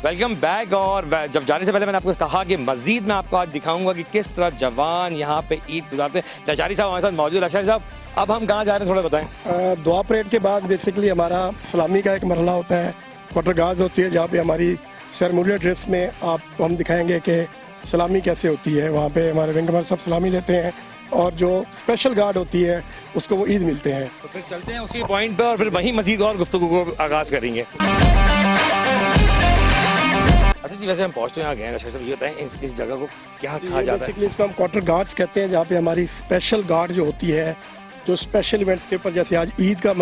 Welcome back. और जब जाने से पहले मैंने आपको कहा कि मजीद मैं आपको आज दिखाऊंगा कि किस तरह जवान यहाँ पे ईद गुजारते हैं। लशारी साहब हमारे साथ मौजूद। लशारी साहब, अब हम कहाँ जा रहे हैं थोड़ा बताएं। दुआ परेड के बाद बेसिकली हमारा सलामी का एक मरहला होता है, क्वार्टर गार्ड्स होती है, जहाँ पे हमारी सेरेमोनियल ड्रेस में आपको हम दिखाएंगे कि सलामी कैसे होती है। वहाँ पे हमारे विंग कमांडर सब सलामी लेते हैं और जो स्पेशल गार्ड होती है उसको वो ईद मिलते हैं। तो फिर चलते हैं उसी पॉइंट पर और फिर वहीं मजीद और गुफ्तगू को आगाज़ करेंगे। अच्छा जी, वैसे हम पहुँचते हैं, आ गए हैं। लशारी साहब ये बताएं इस जगह को क्या कहा जाता है? बेसिकली इसको हम क्वार्टर गार्ड्स कहते हैं, जहाँ पे हमारी स्पेशल गार्ड जो होती है, जो स्पेशल इवेंट्स के ऊपर, जैसे आज ईद का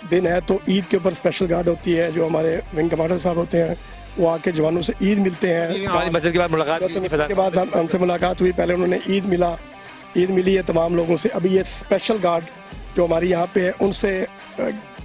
दिन है तो ईद के ऊपर स्पेशल गार्ड होती है। जो हमारे विंग कमांडर साहब होते हैं वो आके जवानों से ईद मिलते हैं। हमारी मस्जिद के बाद मुलाकात के बाद हमसे मुलाकात हुई, पहले उन्होंने ईद मिली है तमाम लोगों से। अभी ये स्पेशल गार्ड जो हमारी यहाँ पे है उनसे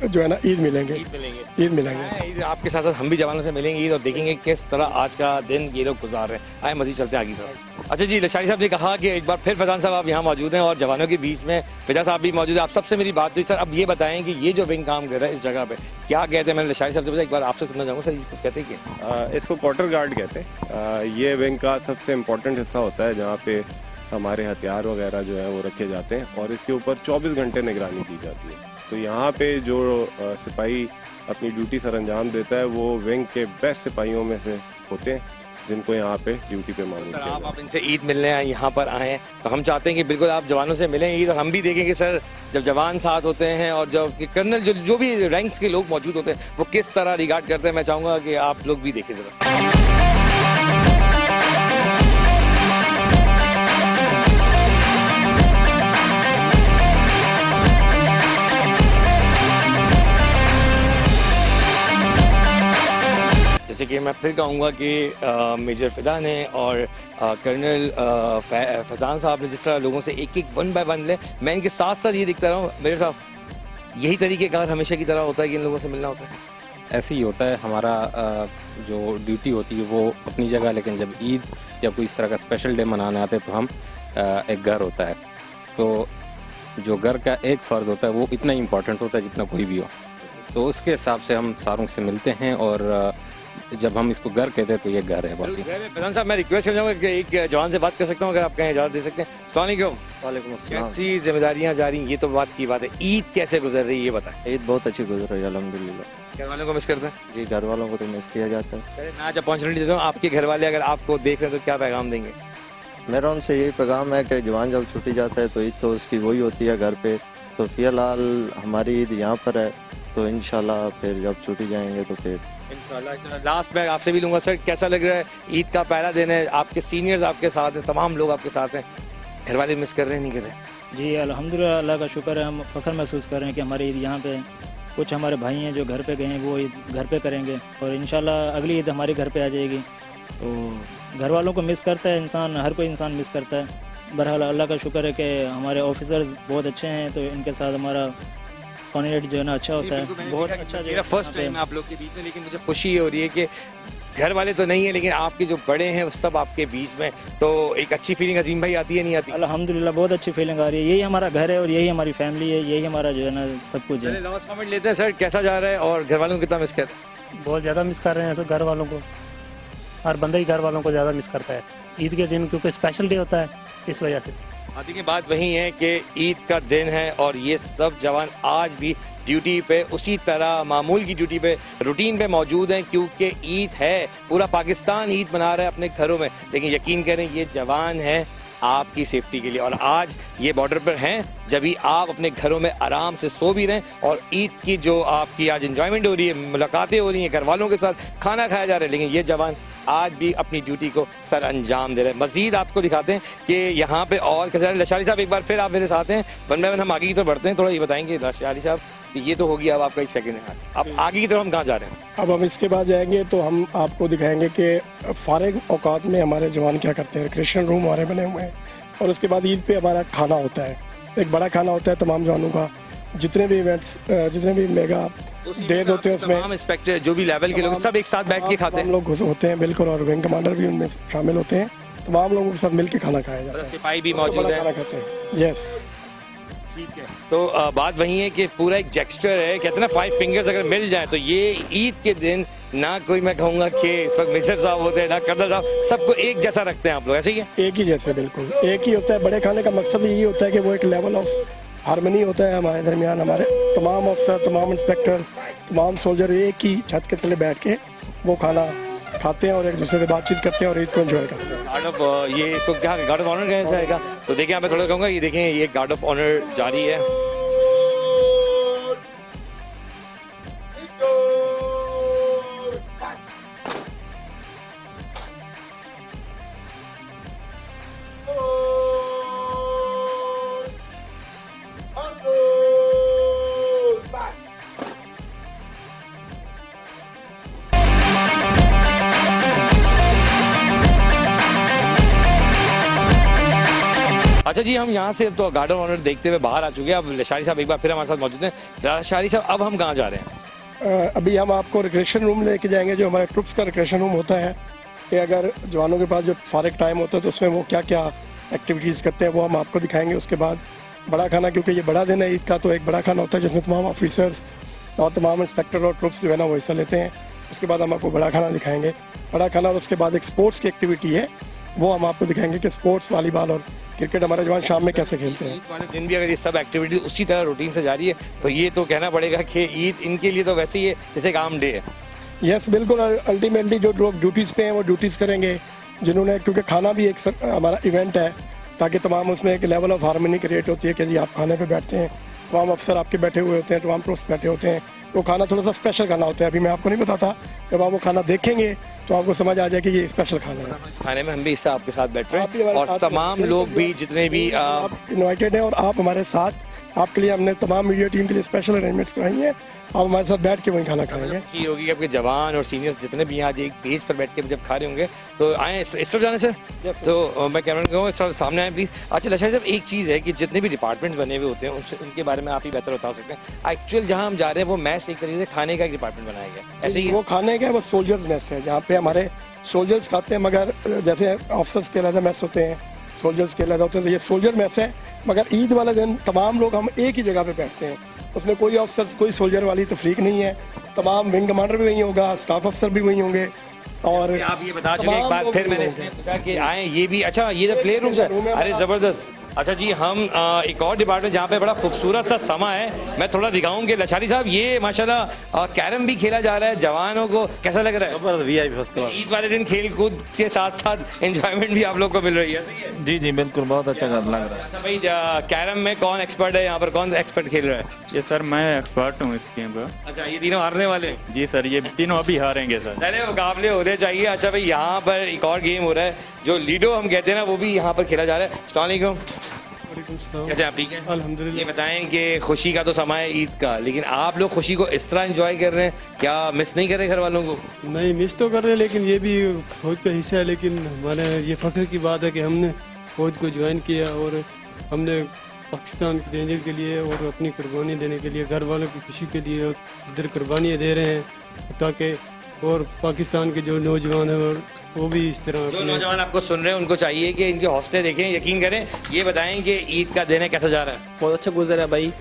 जो है ना ईद मिलेंगे। आपके साथ साथ हम भी जवानों से मिलेंगे ईद और देखेंगे किस तरह आज का दिन ये लोग गुजार रहे हैं। आए मजीद चलते हैं आगे तरफ। अच्छा जी, लशारी साहब ने कहा कि एक बार फिर फैजान साहब आप यहाँ मौजूद हैं और जवानों के बीच में फिजा साहब भी मौजूद है। आप सबसे मेरी बात हुई सर, अब ये बताएं कि ये जो विंग काम कर रहा है इस जगह पे क्या कहते हैं? मैंने लशारी साहब से बताया, एक बार आपसे सुनना चाहूँगा सर, इसको कहते हैं क्या? इसको क्वार्टर गार्ड कहते हैं। ये विंग का सबसे इम्पोर्टेंट हिस्सा होता है जहाँ पे हमारे हथियार वगैरह जो है वो रखे जाते हैं और इसके ऊपर 24 घंटे निगरानी की जाती है। तो यहाँ पे जो सिपाही अपनी ड्यूटी सर अंजाम देता है वो विंग के बेस्ट सिपाहियों में से होते हैं जिनको यहाँ पे ड्यूटी पे मालूम किया जाता है। आप इनसे ईद मिलने आए, यहाँ पर आए हैं, तो हम चाहते हैं कि बिल्कुल आप जवानों से मिलें ईद, और हम भी देखेंगे सर जब जवान साथ होते हैं और जब कर्नल जो भी रैंक्स के लोग मौजूद होते हैं वो किस तरह रिगार्ड करते हैं। मैं चाहूँगा कि आप लोग भी देखें जरा। जैसे कि मैं फिर कहूँगा कि मेजर फिदा ने और कर्नल फैजान साहब ने जिस तरह लोगों से एक एक 1 बाय 1 ले, मैं इनके साथ साथ ये दिखता रहा हूँ मेरे साहब, यही तरीक़ेकार हमेशा की तरह होता है कि इन लोगों से मिलना होता है। ऐसे ही होता है हमारा जो ड्यूटी होती है वो अपनी जगह, लेकिन जब ईद या कोई इस तरह का स्पेशल डे मनाने आते हैं तो हम एक घर होता है, तो जो घर का एक फ़र्द होता है वो इतना इम्पोर्टेंट होता है जितना कोई भी हो, तो उसके हिसाब से हम सारों से मिलते हैं और जब हम इसको घर कहते हैं तो ये घर है। बाकी प्रधान साहब, मैं रिक्वेस्ट कर जाऊँगा कि एक जवान से बात कर सकता हूँ अगर आप कहें इजाज़त दे सकते हैं। वालेकुम अस्सलाम। कैसी जिम्मेदारियाँ जा रही हैं, ये तो बात की बात है, ईद कैसे गुजर रही है ये बताएं। ईद बहुत अच्छी गुजर रही है अल्हम्दुलिल्लाह। घर वालों को मिस करते हैं? जी, घर वालों को तो मिस किया जाता है। मैं आज अपॉर्चुनिटी देता हूँ, आपके घर वाले अगर आपको देख रहे हैं तो क्या पैगाम देंगे? मेरा उनसे यही पैगाम है कि जवान जब छुट्टी जाता है तो ईद तो उसकी वही होती है घर पे, तो फिलहाल हमारी ईद यहाँ पर है, तो इंशाल्लाह फिर जब छुट्टी जाएंगे तो फिर इंशाल्लाह। लास्ट मैं आपसे भी लूँगा सर, कैसा लग रहा है? ईद का पहला दिन है, आपके सीनियर्स आपके साथ हैं, तमाम लोग आपके साथ हैं, घर वाले मिस कर रहे हैं नहीं कर रहे? जी अल्हम्दुलिल्लाह, अल्लाह का शुक्र है, हम फ़ख्र महसूस कर रहे हैं कि हमारी ईद यहाँ पे, कुछ हमारे भाई हैं जो घर पे गए हैं वो ईद घर पे करेंगे और इंशाल्लाह अगली ईद हमारे घर पे आ जाएगी। तो घर वालों को मिस करता है इंसान, हर कोई इंसान मिस करता है। बहरहाल अल्लाह का शुक्र है कि हमारे ऑफिसर्स बहुत अच्छे हैं, तो इनके साथ हमारा कॉन्टेक्ट जो है ना अच्छा होता है, बहुत अच्छा। मेरा फर्स्ट टाइम है आप लोग के बीच में, लेकिन मुझे खुशी हो रही है कि घर वाले तो नहीं है लेकिन आपके जो बड़े हैं वो सब आपके बीच में, तो एक अच्छी फीलिंग अजीम भाई आती है नहीं आती? अल्हम्दुलिल्लाह बहुत अच्छी फीलिंग आ रही है। यही हमारा घर है और यही हमारी फैमिली है, यही हमारा जो है ना सब कुछ है। लास्ट कमेंट लेते हैं सर, कैसा जा रहा है और घर वालों को कितना मिस करते हैं? बहुत ज़्यादा मिस कर रहे हैं सर घर वालों को, हर बंदा ही घर वालों को ज़्यादा मिस करता है ईद के दिन, क्योंकि स्पेशल डे होता है इस वजह से। आती की बात वही है कि ईद का दिन है और ये सब जवान आज भी ड्यूटी पे उसी तरह मामूल की ड्यूटी पे रूटीन पे मौजूद हैं, क्योंकि ईद है, पूरा पाकिस्तान ईद मना रहा है अपने घरों में, लेकिन यकीन करें ये जवान हैं आपकी सेफ्टी के लिए और आज ये बॉर्डर पर हैं, जब भी आप अपने घरों में आराम से सो भी रहें और ईद की जो आपकी आज इंजॉयमेंट हो रही है, मुलाकातें हो रही हैं, घर वालों के साथ खाना खाया जा रहा है, लेकिन ये जवान आज भी अपनी ड्यूटी को सर अंजाम दे रहे हैं। मजीद आपको दिखाते हैं कि यहाँ पे और कैसे। लशारी साहब एक बार फिर आप मेरे साथ हैं, 1 बाय 1 हम आगे की तरफ बढ़ते हैं। थोड़ा ये बताएंगे लशारी साहब, ये तो होगी अब आपका एक सेकंड है, अब आगे की तरफ हम कहाँ जा रहे हैं? अब हम इसके बाद जाएंगे तो हम आपको दिखाएंगे कि फारिग औकात में हमारे जवान क्या करते हैं। क्रिश्चियन रूम हमारे बने हुए हैं और उसके बाद ईद पे हमारा खाना होता है, एक बड़ा खाना होता है तमाम जवानों का, जितने भी इवेंट्स, जितने भी मेगा डेज होते हैं उसमें इंस्पेक्टर जो भी लेवल के लोग सब एक साथ बैठ के खाते हैं, लोग होते हैं बिल्कुल, और विंग कमांडर भी उनमें शामिल होते हैं, तमाम लोगों के साथ मिलकर खाना खाया जाता है, सिपाही भी मौजूद है, खाना खाते हैं। यस ठीक है, तो बात वही है कि पूरा एक जेक्स्चर है, कहते हैं ना 5 फिंगर्स अगर मिल जाए तो ये ईद के दिन ना कोई मैं कहूँगा कि इस वक्त मिस्टर साहब होते हैं ना कर्नल साहब, सबको एक जैसा रखते हैं आप लोग, ऐसे ही है? एक ही जैसे, बिल्कुल एक ही होता है। बड़े खाने का मकसद यही होता है कि वो एक लेवल ऑफ हारमनी होता है हमारे दरमियान। हमारे तमाम अफसर, तमाम इंस्पेक्टर्स, तमाम सोल्जर एक ही छत के तले बैठ के वो खाना खाते हैं और एक दूसरे से बातचीत करते हैं और ईद को एंजॉय करते हैं। गार्ड ऑफ ये तो क्या गार्ड ऑफ ऑनर कहना जाएगा, तो देखिए यहाँ पे थोड़ा कहूँगा, ये देखें ये गार्ड ऑफ ऑनर जारी है। अच्छा जी, हम यहाँ से तो गार्ड ऑफ ऑनर देखते हुए बाहर आ चुके हैं। अब लशारी साहब एक बार फिर हमारे साथ मौजूद हैं। लशारी साहब, अब हम कहाँ जा रहे हैं? अभी हम आपको रिक्रेशन रूम लेके जाएंगे, जो हमारे ट्रुप्स का रिक्रेशन रूम होता है कि अगर जवानों के पास जो फारिग टाइम होता है तो उसमें वो क्या क्या एक्टिविटीज़ करते हैं वो हम आपको दिखाएंगे। उसके बाद बड़ा खाना, क्योंकि ये बड़ा दिन है ईद का, तो एक बड़ा खाना होता है जिसमें तमाम ऑफिसर्स और तमाम इंस्पेक्टर और ट्रुप्स जो है ना वो हिस्सा लेते हैं। उसके बाद हम आपको बड़ा खाना दिखाएंगे, बड़ा खाना। और उसके बाद एक स्पोर्ट्स की एक्टिविटी है, वो हम आपको दिखाएंगे कि स्पोर्ट्स वॉलीबॉल और क्रिकेट हमारे जवान शाम में कैसे खेलते हैं। ईद वाले दिन भी अगर ये सब एक्टिविटी उसी तरह रूटीन से जारी है तो ये तो कहना पड़ेगा कि ईद इनके लिए तो वैसे ही है जैसे एक आम डे है। यस, बिल्कुल। अल्टीमेटली जो लोग ड्यूटीज़ पे हैं वो ड्यूटीज़ करेंगे, जिन्होंने, क्योंकि खाना भी एक हमारा इवेंट है ताकि तमाम उसमें एक लेवल ऑफ हारमनी क्रिएट होती है कि जी आप खाने पे बैठते हैं, तमाम अफसर आपके बैठे हुए होते हैं, तमाम ट्रुप्स बैठे होते हैं। वो खाना थोड़ा सा स्पेशल खाना होता है, अभी मैं आपको नहीं बताता। जब आप वो खाना देखेंगे तो आपको समझ आ जाए कि ये स्पेशल खाना है। खाने में हम भी इससे आपके साथ बैठ रहे आप भी हैं हमारे और साथ तमाम बैठे हैं। लोग भी जितने भी आप इनवाइटेड हैं और आप हमारे साथ, आपके लिए हमने तमाम मीडिया टीम के लिए स्पेशल अरेंजमेंट्स कराई हैं। आप हमारे साथ बैठ के वहीं खाना खाएंगे। खुशी होगी कि आपके जवान और सीनियर्स जितने भी यहाँ एक पेज पर बैठ के जब खा रहे होंगे तो आए इस तरफ जाने सर। तो मैं कैमरा कहूँगा इस तरफ सामने आए प्लीज। अच्छा लशारी साहब, एक चीज़ है कि जितने भी डिपार्टमेंट्स बने हुए होते हैं उनके बारे में आप ही बेहतर बता सकते हैं। एक्चुअल जहाँ हम जा रहे हैं वो मैस एक तरीके से खाने का एक डिपार्टमेंट बनाया गया, ऐसे ही वो खाने का वो सोल्जर्स मैस है जहाँ पे हमारे सोल्जर्स खाते हैं, मगर जैसे ऑफिसर्स के अलग मैस होते हैं, सोल्जर्स के अलग होते हैं, तो ये सोल्जर मैस है। मगर ईद वाले दिन तमाम लोग हम एक ही जगह पे बैठते हैं, उसमें कोई ऑफिसर्स, कोई सोल्जर वाली तफरीक नहीं है। तमाम विंग कमांडर भी वहीं होगा, स्टाफ अफसर भी वहीं होंगे। और आप ये बता चुके एक बार फिर, मैंने इसलिए पूछा कि आए ये भी। अच्छा, ये तो प्ले रूम है, अरे जबरदस्त। अच्छा जी, हम एक और डिपार्टमेंट जहाँ पे बड़ा खूबसूरत सा समा है, मैं थोड़ा दिखाऊंगी। लशारी साहब, ये माशाल्लाह कैरम भी खेला जा रहा है, जवानों को कैसा लग रहा है? VIP ईद वाले दिन खेल कूद के साथ साथ एंजॉयमेंट भी आप लोग को मिल रही है, सही है? जी बिल्कुल, बहुत अच्छा लग रहा है। अच्छा भाई, कैरम में कौन एक्सपर्ट है यहाँ पर, कौन एक्सपर्ट खेल रहा है? ये सर मैं एक्सपर्ट हूँ इस गेम का। अच्छा, ये तीनों हारने वाले हैं? जी सर, ये तीनों अभी हारेंगे सर। सारे मुकाबले होने चाहिए। अच्छा भाई, यहाँ पर एक और गेम हो रहा है जो लीडो हम कहते हैं ना, वो भी यहाँ पर खेला जा रहा है। अस्सलाम वालेकुम। कैसे आप, ठीक है? अल्हम्दुलिल्लाह। ये बताएं कि खुशी का तो समय है ईद का, लेकिन आप लोग खुशी को इस तरह एंजॉय कर रहे हैं, क्या मिस नहीं कर रहे घर वालों को? नहीं, मिस तो कर रहे हैं, लेकिन ये भी फौज का हिस्सा है। लेकिन हमारे ये फख्र की बात है कि हमने फौज को ज्वाइन किया और हमने पाकिस्तान के डेंजर के लिए और अपनी कुर्बानी देने के लिए, घर वालों की खुशी के लिए इधर कुर्बानियाँ दे रहे हैं, ताकि और पाकिस्तान के जो नौजवान हैं और वो भी इस तरह जो नौजवान आपको सुन रहे हैं उनको चाहिए कि इनके हौसले देखें, यकीन करें। ये बताएं कि ईद का दिन है कैसा जा रहा है? बहुत अच्छा गुजरा है भाई।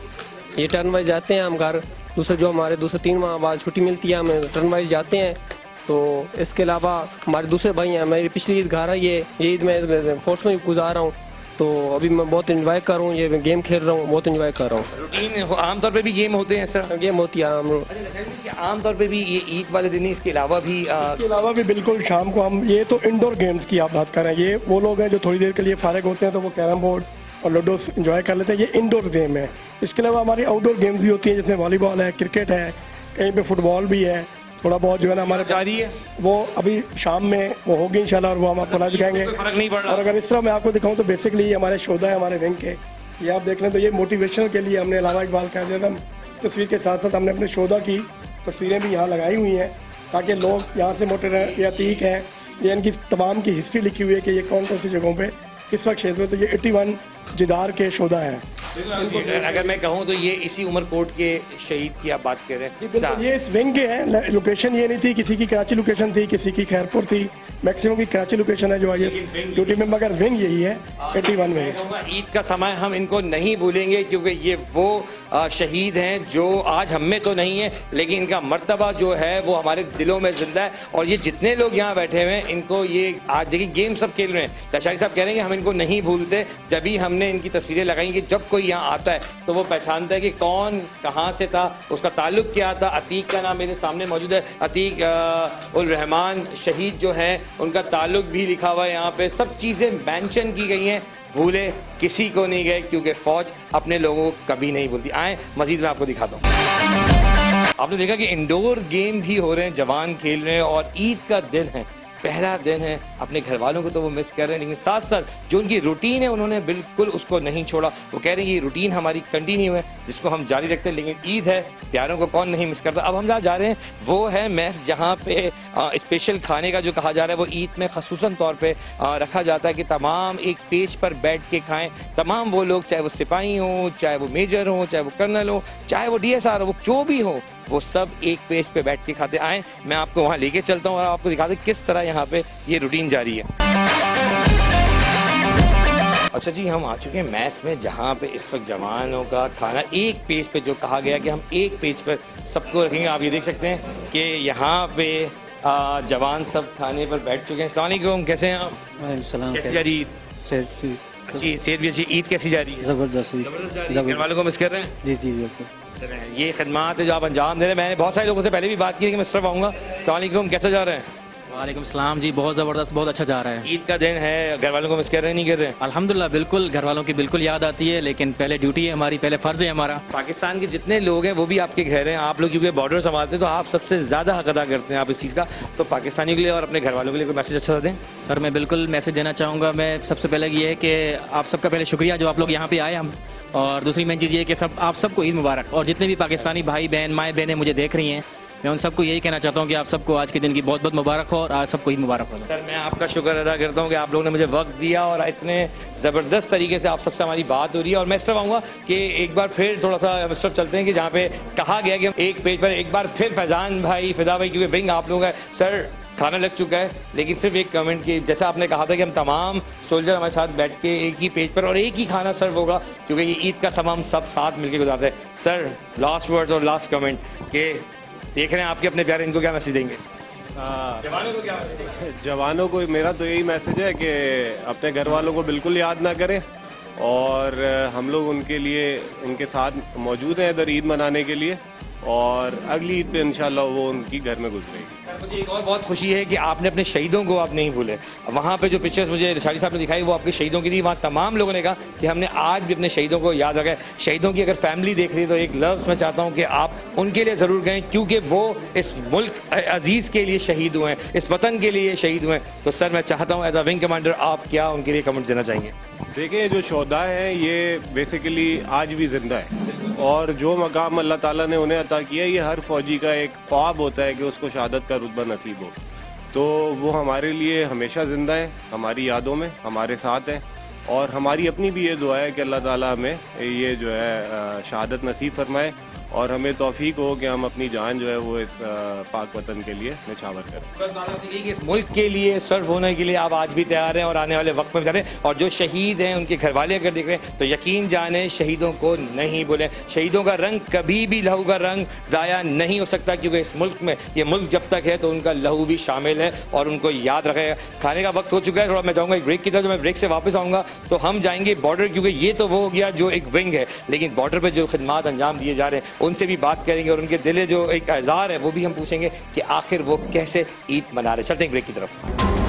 ये टर्न वाइज जाते हैं हम घर, दूसरे जो हमारे 3 माह बाद छुट्टी मिलती है, हम टर्न वाइज जाते हैं। तो इसके अलावा हमारे दूसरे भाई हैं, मेरी पिछली ईद घर है, ये ईद में फोर्स में गुजार रहा हूँ, तो अभी मैं बहुत इंजॉय कर रहा हूँ, ये गेम खेल रहा हूँ, बहुत इंजॉय कर रहा हूँ। रूटीन आमतौर पे भी गेम होते हैं सर? गेम होती है आमतौर पे भी ये ईद वाले दिन, इसके अलावा भी बिल्कुल शाम को हम, ये तो इंडोर गेम्स की आप बात कर रहे हैं, ये वो लोग हैं जो थोड़ी देर के लिए फारिग होते हैं तो वो कैरम बोर्ड और लूडो इंजॉय कर लेते हैं, ये इंडोर गेम है। इसके अलावा हमारी आउटडोर गेम्स भी होती हैं, जिसमें वॉलीबॉल है, क्रिकेट है, कहीं पे फुटबॉल भी है, थोड़ा बहुत जो है ना हमारे जारी है। वो अभी शाम में वो होगी इंशाल्लाह, और वो हम आपको लाइव दिखाएंगे। फर्क नहीं पड़ रहा। और अगर इस तरह मैं आपको दिखाऊं तो बेसिकली ये हमारे शोधा है, हमारे विंग के, ये आप देख लें तो ये मोटिवेशन के लिए हमने अलावा इकबाल कह दिया था, तस्वीर के साथ साथ हमने अपने शोधा की तस्वीरें भी यहाँ लगाई हुई हैं ताकि लोग यहाँ से मोटे रहें। ये अतीक है, ये इनकी तमाम की हिस्ट्री लिखी हुई है कि ये कौन कौन सी जगहों पर किस वक्त क्षेत्र में। तो ये 81 जिदार के शोधा हैं। अगर मैं कहूँ तो ये इसी उमरकोट के शहीद की आप बात कर रहे हैं। ये इस विंग के हैं, लोकेशन ये नहीं थी, किसी की कराची लोकेशन थी, किसी की खैरपुर थी, मैक्सिमम की कराची लोकेशन है जो आई एस ड्यूटी में, मगर विंग यही है 81 विंग। ईद का समय हम इनको नहीं भूलेंगे क्योंकि ये वो शहीद हैं जो आज हम में तो नहीं है, लेकिन इनका मर्तबा जो है वो हमारे दिलों में जिंदा है। और ये जितने लोग यहाँ बैठे हुए हैं इनको ये आज देखिए गेम सब खेल रहे हैं। लशारी साहब कह रहे हैं कि हम इनको नहीं भूलते, जब भी हमने इनकी तस्वीरें लगाई कि जब कोई यहाँ आता है तो वो पहचानता है कि कौन कहाँ से था, उसका ताल्लुक क्या था। अतीक का नाम मेरे सामने मौजूद है, अतीक उल रहमान शहीद जो हैं उनका ताल्लुक भी लिखा हुआ है यहाँ पे, सब चीज़ें मेंशन की गई हैं। भूले किसी को नहीं गए क्योंकि फौज अपने लोगों को कभी नहीं भूलती। आए मजीद मैं आपको दिखाता हूँ। आपने देखा कि इंडोर गेम भी हो रहे हैं, जवान खेल रहे हैं और ईद का दिन है, पहला दिन है। अपने घर वालों को तो वो मिस कर रहे हैं, लेकिन साथ साथ जो उनकी रूटीन है उन्होंने बिल्कुल उसको नहीं छोड़ा। वो कह रहे हैं ये रूटीन हमारी कंटिन्यू है जिसको हम जारी रखते हैं, लेकिन ईद है, प्यारों को कौन नहीं मिस करता। अब हम जहाँ जा रहे हैं वो है मैस, जहाँ पे स्पेशल खाने का जो कहा जा रहा है वो ईद में खसूसन तौर पे रखा जाता है कि तमाम एक पेज पर बैठ के खाएं। तमाम वो लोग, चाहे वो सिपाही हों, चाहे वो मेजर हों, चाहे वो कर्नल हो, चाहे वो DSR हो, वो जो भी हो, वो सब एक पेज पे बैठ के खाते। आए मैं आपको वहाँ लेके चलता हूँ और आपको दिखा दूँ किस तरह यहाँ पे ये रूटीन जारी है। अच्छा जी, हम आ चुके हैं मैस में, जहाँ पे इस वक्त जवानों का खाना एक पेज पे, जो कहा गया कि हम एक पेज पर सबको रखेंगे। आप ये देख सकते हैं कि यहाँ पे जवान सब खाने पर बैठ चुके हैं। अस्सलाम वालेकुम, कैसे हैं आप? कैसी जा रही ईद? अच्छी सेहत भी अच्छी। ईद कैसी जा रही है? जबरदस्त जबरदस्त। घर वालों को मिस कर रहे हैं? जी जी बिल्कुल। ये खिदमत है जो आप अंजाम दे रहे हैं। मैंने बहुत सारे लोगों से पहले भी बात की कि मैं इस तरफ आऊँगा। अस्सलाम वालेकुम, कैसा जा रहा है? वालेकुम सलाम जी, बहुत ज़बरदस्त, बहुत अच्छा जा रहा है। ईद का दिन है, घर वालों को मिस कर रहे हैं, नहीं कर रहे हैं? अल्हम्दुलिल्लाह, बिल्कुल घर वालों की बिल्कुल याद आती है, लेकिन पहले ड्यूटी है हमारी, पहले फ़र्ज़ है हमारा। पाकिस्तान के जितने लोग हैं वो भी आपके घर हैं, आप लोग क्योंकि बॉर्डर संभालते हैं तो आप सबसे ज़्यादा हक अदा करते हैं आप इस चीज़ का। तो पाकिस्तानियों के लिए और अपने घर वालों के लिए कोई मैसेज अच्छा दें? सर मैं बिल्कुल मैसेज देना चाहूँगा। मैं सबसे पहले ये है कि आप सबका पहले शुक्रिया जो आप लोग यहाँ पे आए हम, और दूसरी मेन चीज़ ये है कि सब आप सबको ईद मुबारक। और जितने भी पाकिस्तानी भाई बहन, माएँ बहनें मुझे देख रही हैं, मैं उन सबको यही कहना चाहता हूँ कि आप सबको आज के दिन की बहुत बहुत मुबारक हो और आज सबको ईद मुबारक हो। सर मैं आपका शुक्र अदा करता हूँ कि आप लोगों ने मुझे वक्त दिया और इतने ज़बरदस्त तरीके से आप सबसे हमारी बात हो रही है। और मैं इस तरफ आऊँगा कि एक बार फिर थोड़ा सा इस तरफ चलते हैं कि जहाँ पे कहा गया कि एक पेज पर एक बार फिर फैज़ान भाई, फिदा भाई, क्योंकि विंग आप लोगों का सर खाना लग चुका है, लेकिन सिर्फ एक कमेंट की, जैसा आपने कहा था कि हम तमाम सोल्जर हमारे साथ बैठ के एक ही पेज पर और एक ही खाना सर्व होगा क्योंकि ये ईद का समय हम सब साथ मिलकर गुजारते हैं। सर लास्ट वर्ड्स और लास्ट कमेंट के देख रहे हैं आपके अपने प्यारे, इनको क्या मैसेज देंगे? जवानों को क्या मैसेज देंगे? जवानों को मेरा तो यही मैसेज है कि अपने घर वालों को बिल्कुल याद ना करें और हम लोग उनके लिए उनके साथ मौजूद हैं इधर ईद मनाने के लिए, और अगली ईद पे इंशाल्लाह वो उनकी घर में गुजरेगी। मुझे एक और बहुत खुशी है कि आपने अपने शहीदों को आप नहीं भूले। वहाँ पे जो पिक्चर्स मुझे लशारी साहब ने दिखाई वो आपके शहीदों की थी। वहाँ तमाम लोगों ने कहा कि हमने आज भी अपने शहीदों को याद रखा है। शहीदों की अगर फैमिली देख रही है तो एक लफ्ज़ मैं चाहता हूँ कि आप उनके लिए ज़रूर गएँ, क्योंकि वो इस मुल्क अजीज़ के लिए शहीद हुए हैं, इस वतन के लिए शहीद हुए हैं। तो सर मैं चाहता हूँ एज अ विंग कमांडर आप क्या उनके लिए कमेंट देना चाहेंगे? देखिए जो शोधा हैं ये बेसिकली आज भी जिंदा है, और जो मकाम अल्लाह ताला ने उन्हें अता किया, ये हर फौजी का एक ख्वाब होता है कि उसको शहादत का रुतबा नसीब हो। तो वो हमारे लिए हमेशा ज़िंदा है, हमारी यादों में हमारे साथ है, और हमारी अपनी भी ये दुआ है कि अल्लाह ताला हमें ये जो है शहादत नसीब फरमाए और हमें तौफीक हो कि हम अपनी जान जो है वो इस पाक वतन के लिए निछावर करें। इस मुल्क के लिए सर्व होने के लिए आप आज भी तैयार हैं और आने वाले वक्त में भी तैयार हैं। और जो शहीद हैं उनके घर वाले अगर देख रहे हैं तो यकीन जाने शहीदों को नहीं भूलें। शहीदों का रंग कभी भी, लहू का रंग ज़ाया नहीं हो सकता, क्योंकि इस मुल्क में, ये मुल्क जब तक है तो उनका लहू भी शामिल है और उनको याद रखेगा। खाने का वक्त हो चुका है, थोड़ा मैं चाहूँगा एक ब्रेक की तरफ। जब मैं ब्रेक से वापस आऊँगा तो हम जाएंगे बॉर्डर, क्योंकि ये तो वो हो गया जो एक विंग है, लेकिन बॉर्डर पर जो खिदमात अंजाम दिए जा रहे हैं उनसे भी बात करेंगे और उनके दिल जो एक एज़ार है वो भी हम पूछेंगे कि आखिर वो कैसे ईद मना रहे। चलते हैं ब्रेक की तरफ।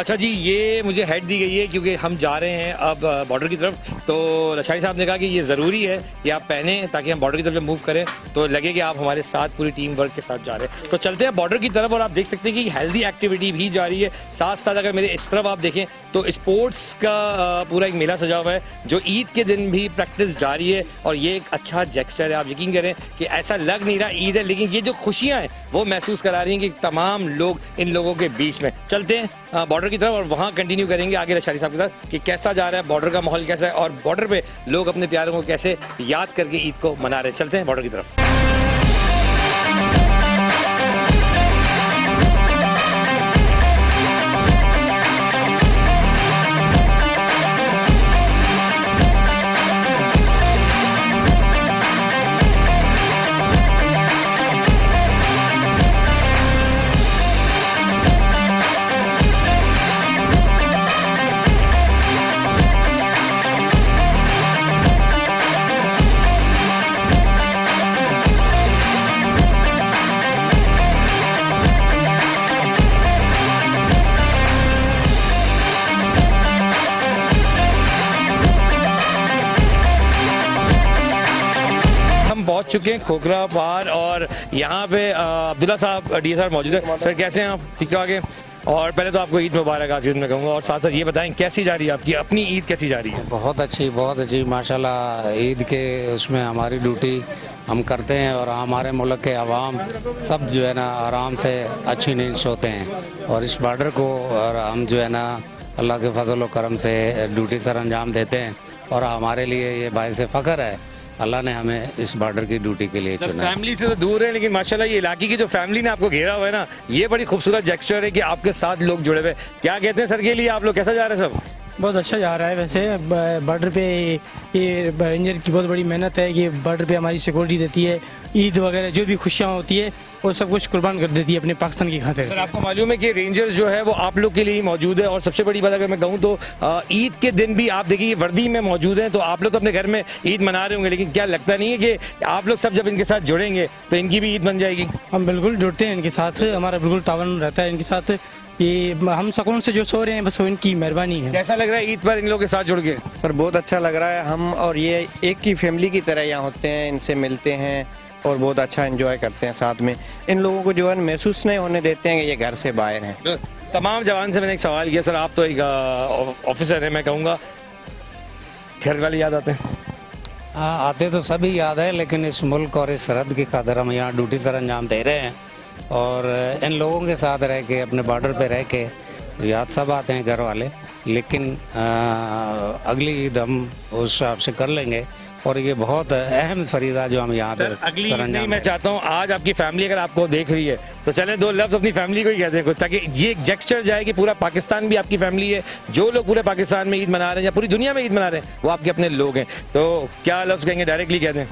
अच्छा जी, ये मुझे हेड दी गई है क्योंकि हम जा रहे हैं अब बॉर्डर की तरफ। तो लशारी साहब ने कहा कि ये ज़रूरी है कि आप पहने ताकि हम बॉर्डर की तरफ मूव करें तो लगे कि आप हमारे साथ पूरी टीम वर्क के साथ जा रहे हैं। तो चलते हैं बॉर्डर की तरफ और आप देख सकते हैं कि हेल्दी एक्टिविटी भी जारी है। साथ साथ अगर मेरे इस तरफ आप देखें तो स्पोर्ट्स का पूरा एक मेला सजा हुआ है जो ईद के दिन भी प्रैक्टिस जारी है। और ये एक अच्छा जेस्चर है, आप यकीन करें कि ऐसा लग नहीं रहा ईद है, लेकिन ये जो खुशियाँ हैं वो महसूस करा रही हैं कि तमाम लोग इन लोगों के बीच में। चलते हैं बॉर्डर की तरफ और वहाँ कंटिन्यू करेंगे आगे लशारी साहब के साथ कि कैसा जा रहा है, बॉर्डर का माहौल कैसा है और बॉर्डर पे लोग अपने प्यारों को कैसे याद करके ईद को मना रहे हैं। चलते हैं बॉर्डर की तरफ। पहुंच चुके हैं खोखरा पार और यहाँ पे अब्दुल्ला साहब डीएसआर मौजूद है। सर कैसे हैं आप? ठीक ठाक है। और पहले तो आपको ईद मुबारक आज मैं कहूँगा और साथ साथ ये बताएं कैसी जा रही है आपकी अपनी ईद, कैसी जा रही है? बहुत अच्छी माशाल्लाह। ईद के उसमें हमारी ड्यूटी हम करते हैं और हमारे मुल्क के अवाम सब जो है ना आराम से अच्छी नींद सोते हैं और इस बॉर्डर को और हम जो है ना अल्लाह के फजल व करम से ड्यूटी सर अंजाम देते हैं और हमारे लिए ये बाइस फ़ख्र है अल्लाह ने हमें इस बॉर्डर की ड्यूटी के लिए चुना। फैमिली से तो दूर है लेकिन माशाल्लाह ये इलाके की जो फैमिली ने आपको घेरा हुआ है ना, ये बड़ी खूबसूरत जेस्चर है कि आपके साथ लोग जुड़े हुए। क्या कहते हैं सर के लिए आप लोग, कैसा जा रहे हैं सब? बहुत अच्छा जा रहा है। वैसे बॉर्डर पे ये रेंजर की बहुत बड़ी मेहनत है कि बॉर्डर पे हमारी सिक्योरिटी देती है। ईद वगैरह जो भी खुशियाँ होती है वो सब कुछ कुर्बान कर देती है अपने पाकिस्तान की खातिर। सर आपको मालूम है कि रेंजर्स जो है वो आप लोग के लिए ही मौजूद है और सबसे बड़ी बात अगर मैं कहूँ तो ईद के दिन भी आप देखिए वर्दी में मौजूद हैं। तो आप लोग तो अपने घर में ईद मना रहे होंगे, लेकिन क्या लगता नहीं है कि आप लोग सब जब इनके साथ जुड़ेंगे तो इनकी भी ईद बन जाएगी? हम बिल्कुल जुड़ते हैं इनके साथ, हमारा बिल्कुल तावन रहता है इनके साथ। ये हम सुकून से जो सो रहे हैं बस वो इनकी मेहरबानी है। कैसा लग रहा है ईद पर इन लोगों के साथ जुड़ के? सर बहुत अच्छा लग रहा है। हम और ये एक ही फैमिली की तरह यहाँ होते हैं, इनसे मिलते हैं और बहुत अच्छा एंजॉय करते हैं साथ में। इन लोगों को जो है महसूस नहीं होने देते हैं कि ये घर से बाहर हैं। तमाम जवान से मैंने एक सवाल किया, सर आप तो एक ऑफिसर हैं, मैं कहूँगा घर वाले याद आते हैं? हाँ आते तो सभी याद है, लेकिन इस मुल्क और इस सरहद की खातिर हम यहाँ ड्यूटी सर अंजाम दे रहे हैं और इन लोगों के साथ रह के अपने बॉर्डर पे रह के याद सब आते हैं घर वाले। लेकिन अगली ईद हम उस हिसाब से कर लेंगे और ये बहुत अहम फरीदा जो हम यहाँ पे अगली ईद मैं चाहता हूँ आज आपकी फैमिली अगर आपको देख रही है तो चलें दो लफ्ज अपनी फैमिली को ही कहते हैं ताकि ये एक जेस्चर जाए कि पूरा पाकिस्तान भी आपकी फैमिली है। जो लोग पूरे पाकिस्तान में ईद मना रहे हैं या पूरी दुनिया में ईद मना रहे हैं वो आपके अपने लोग हैं। तो क्या लफ्ज कहेंगे, डायरेक्टली कहते हैं?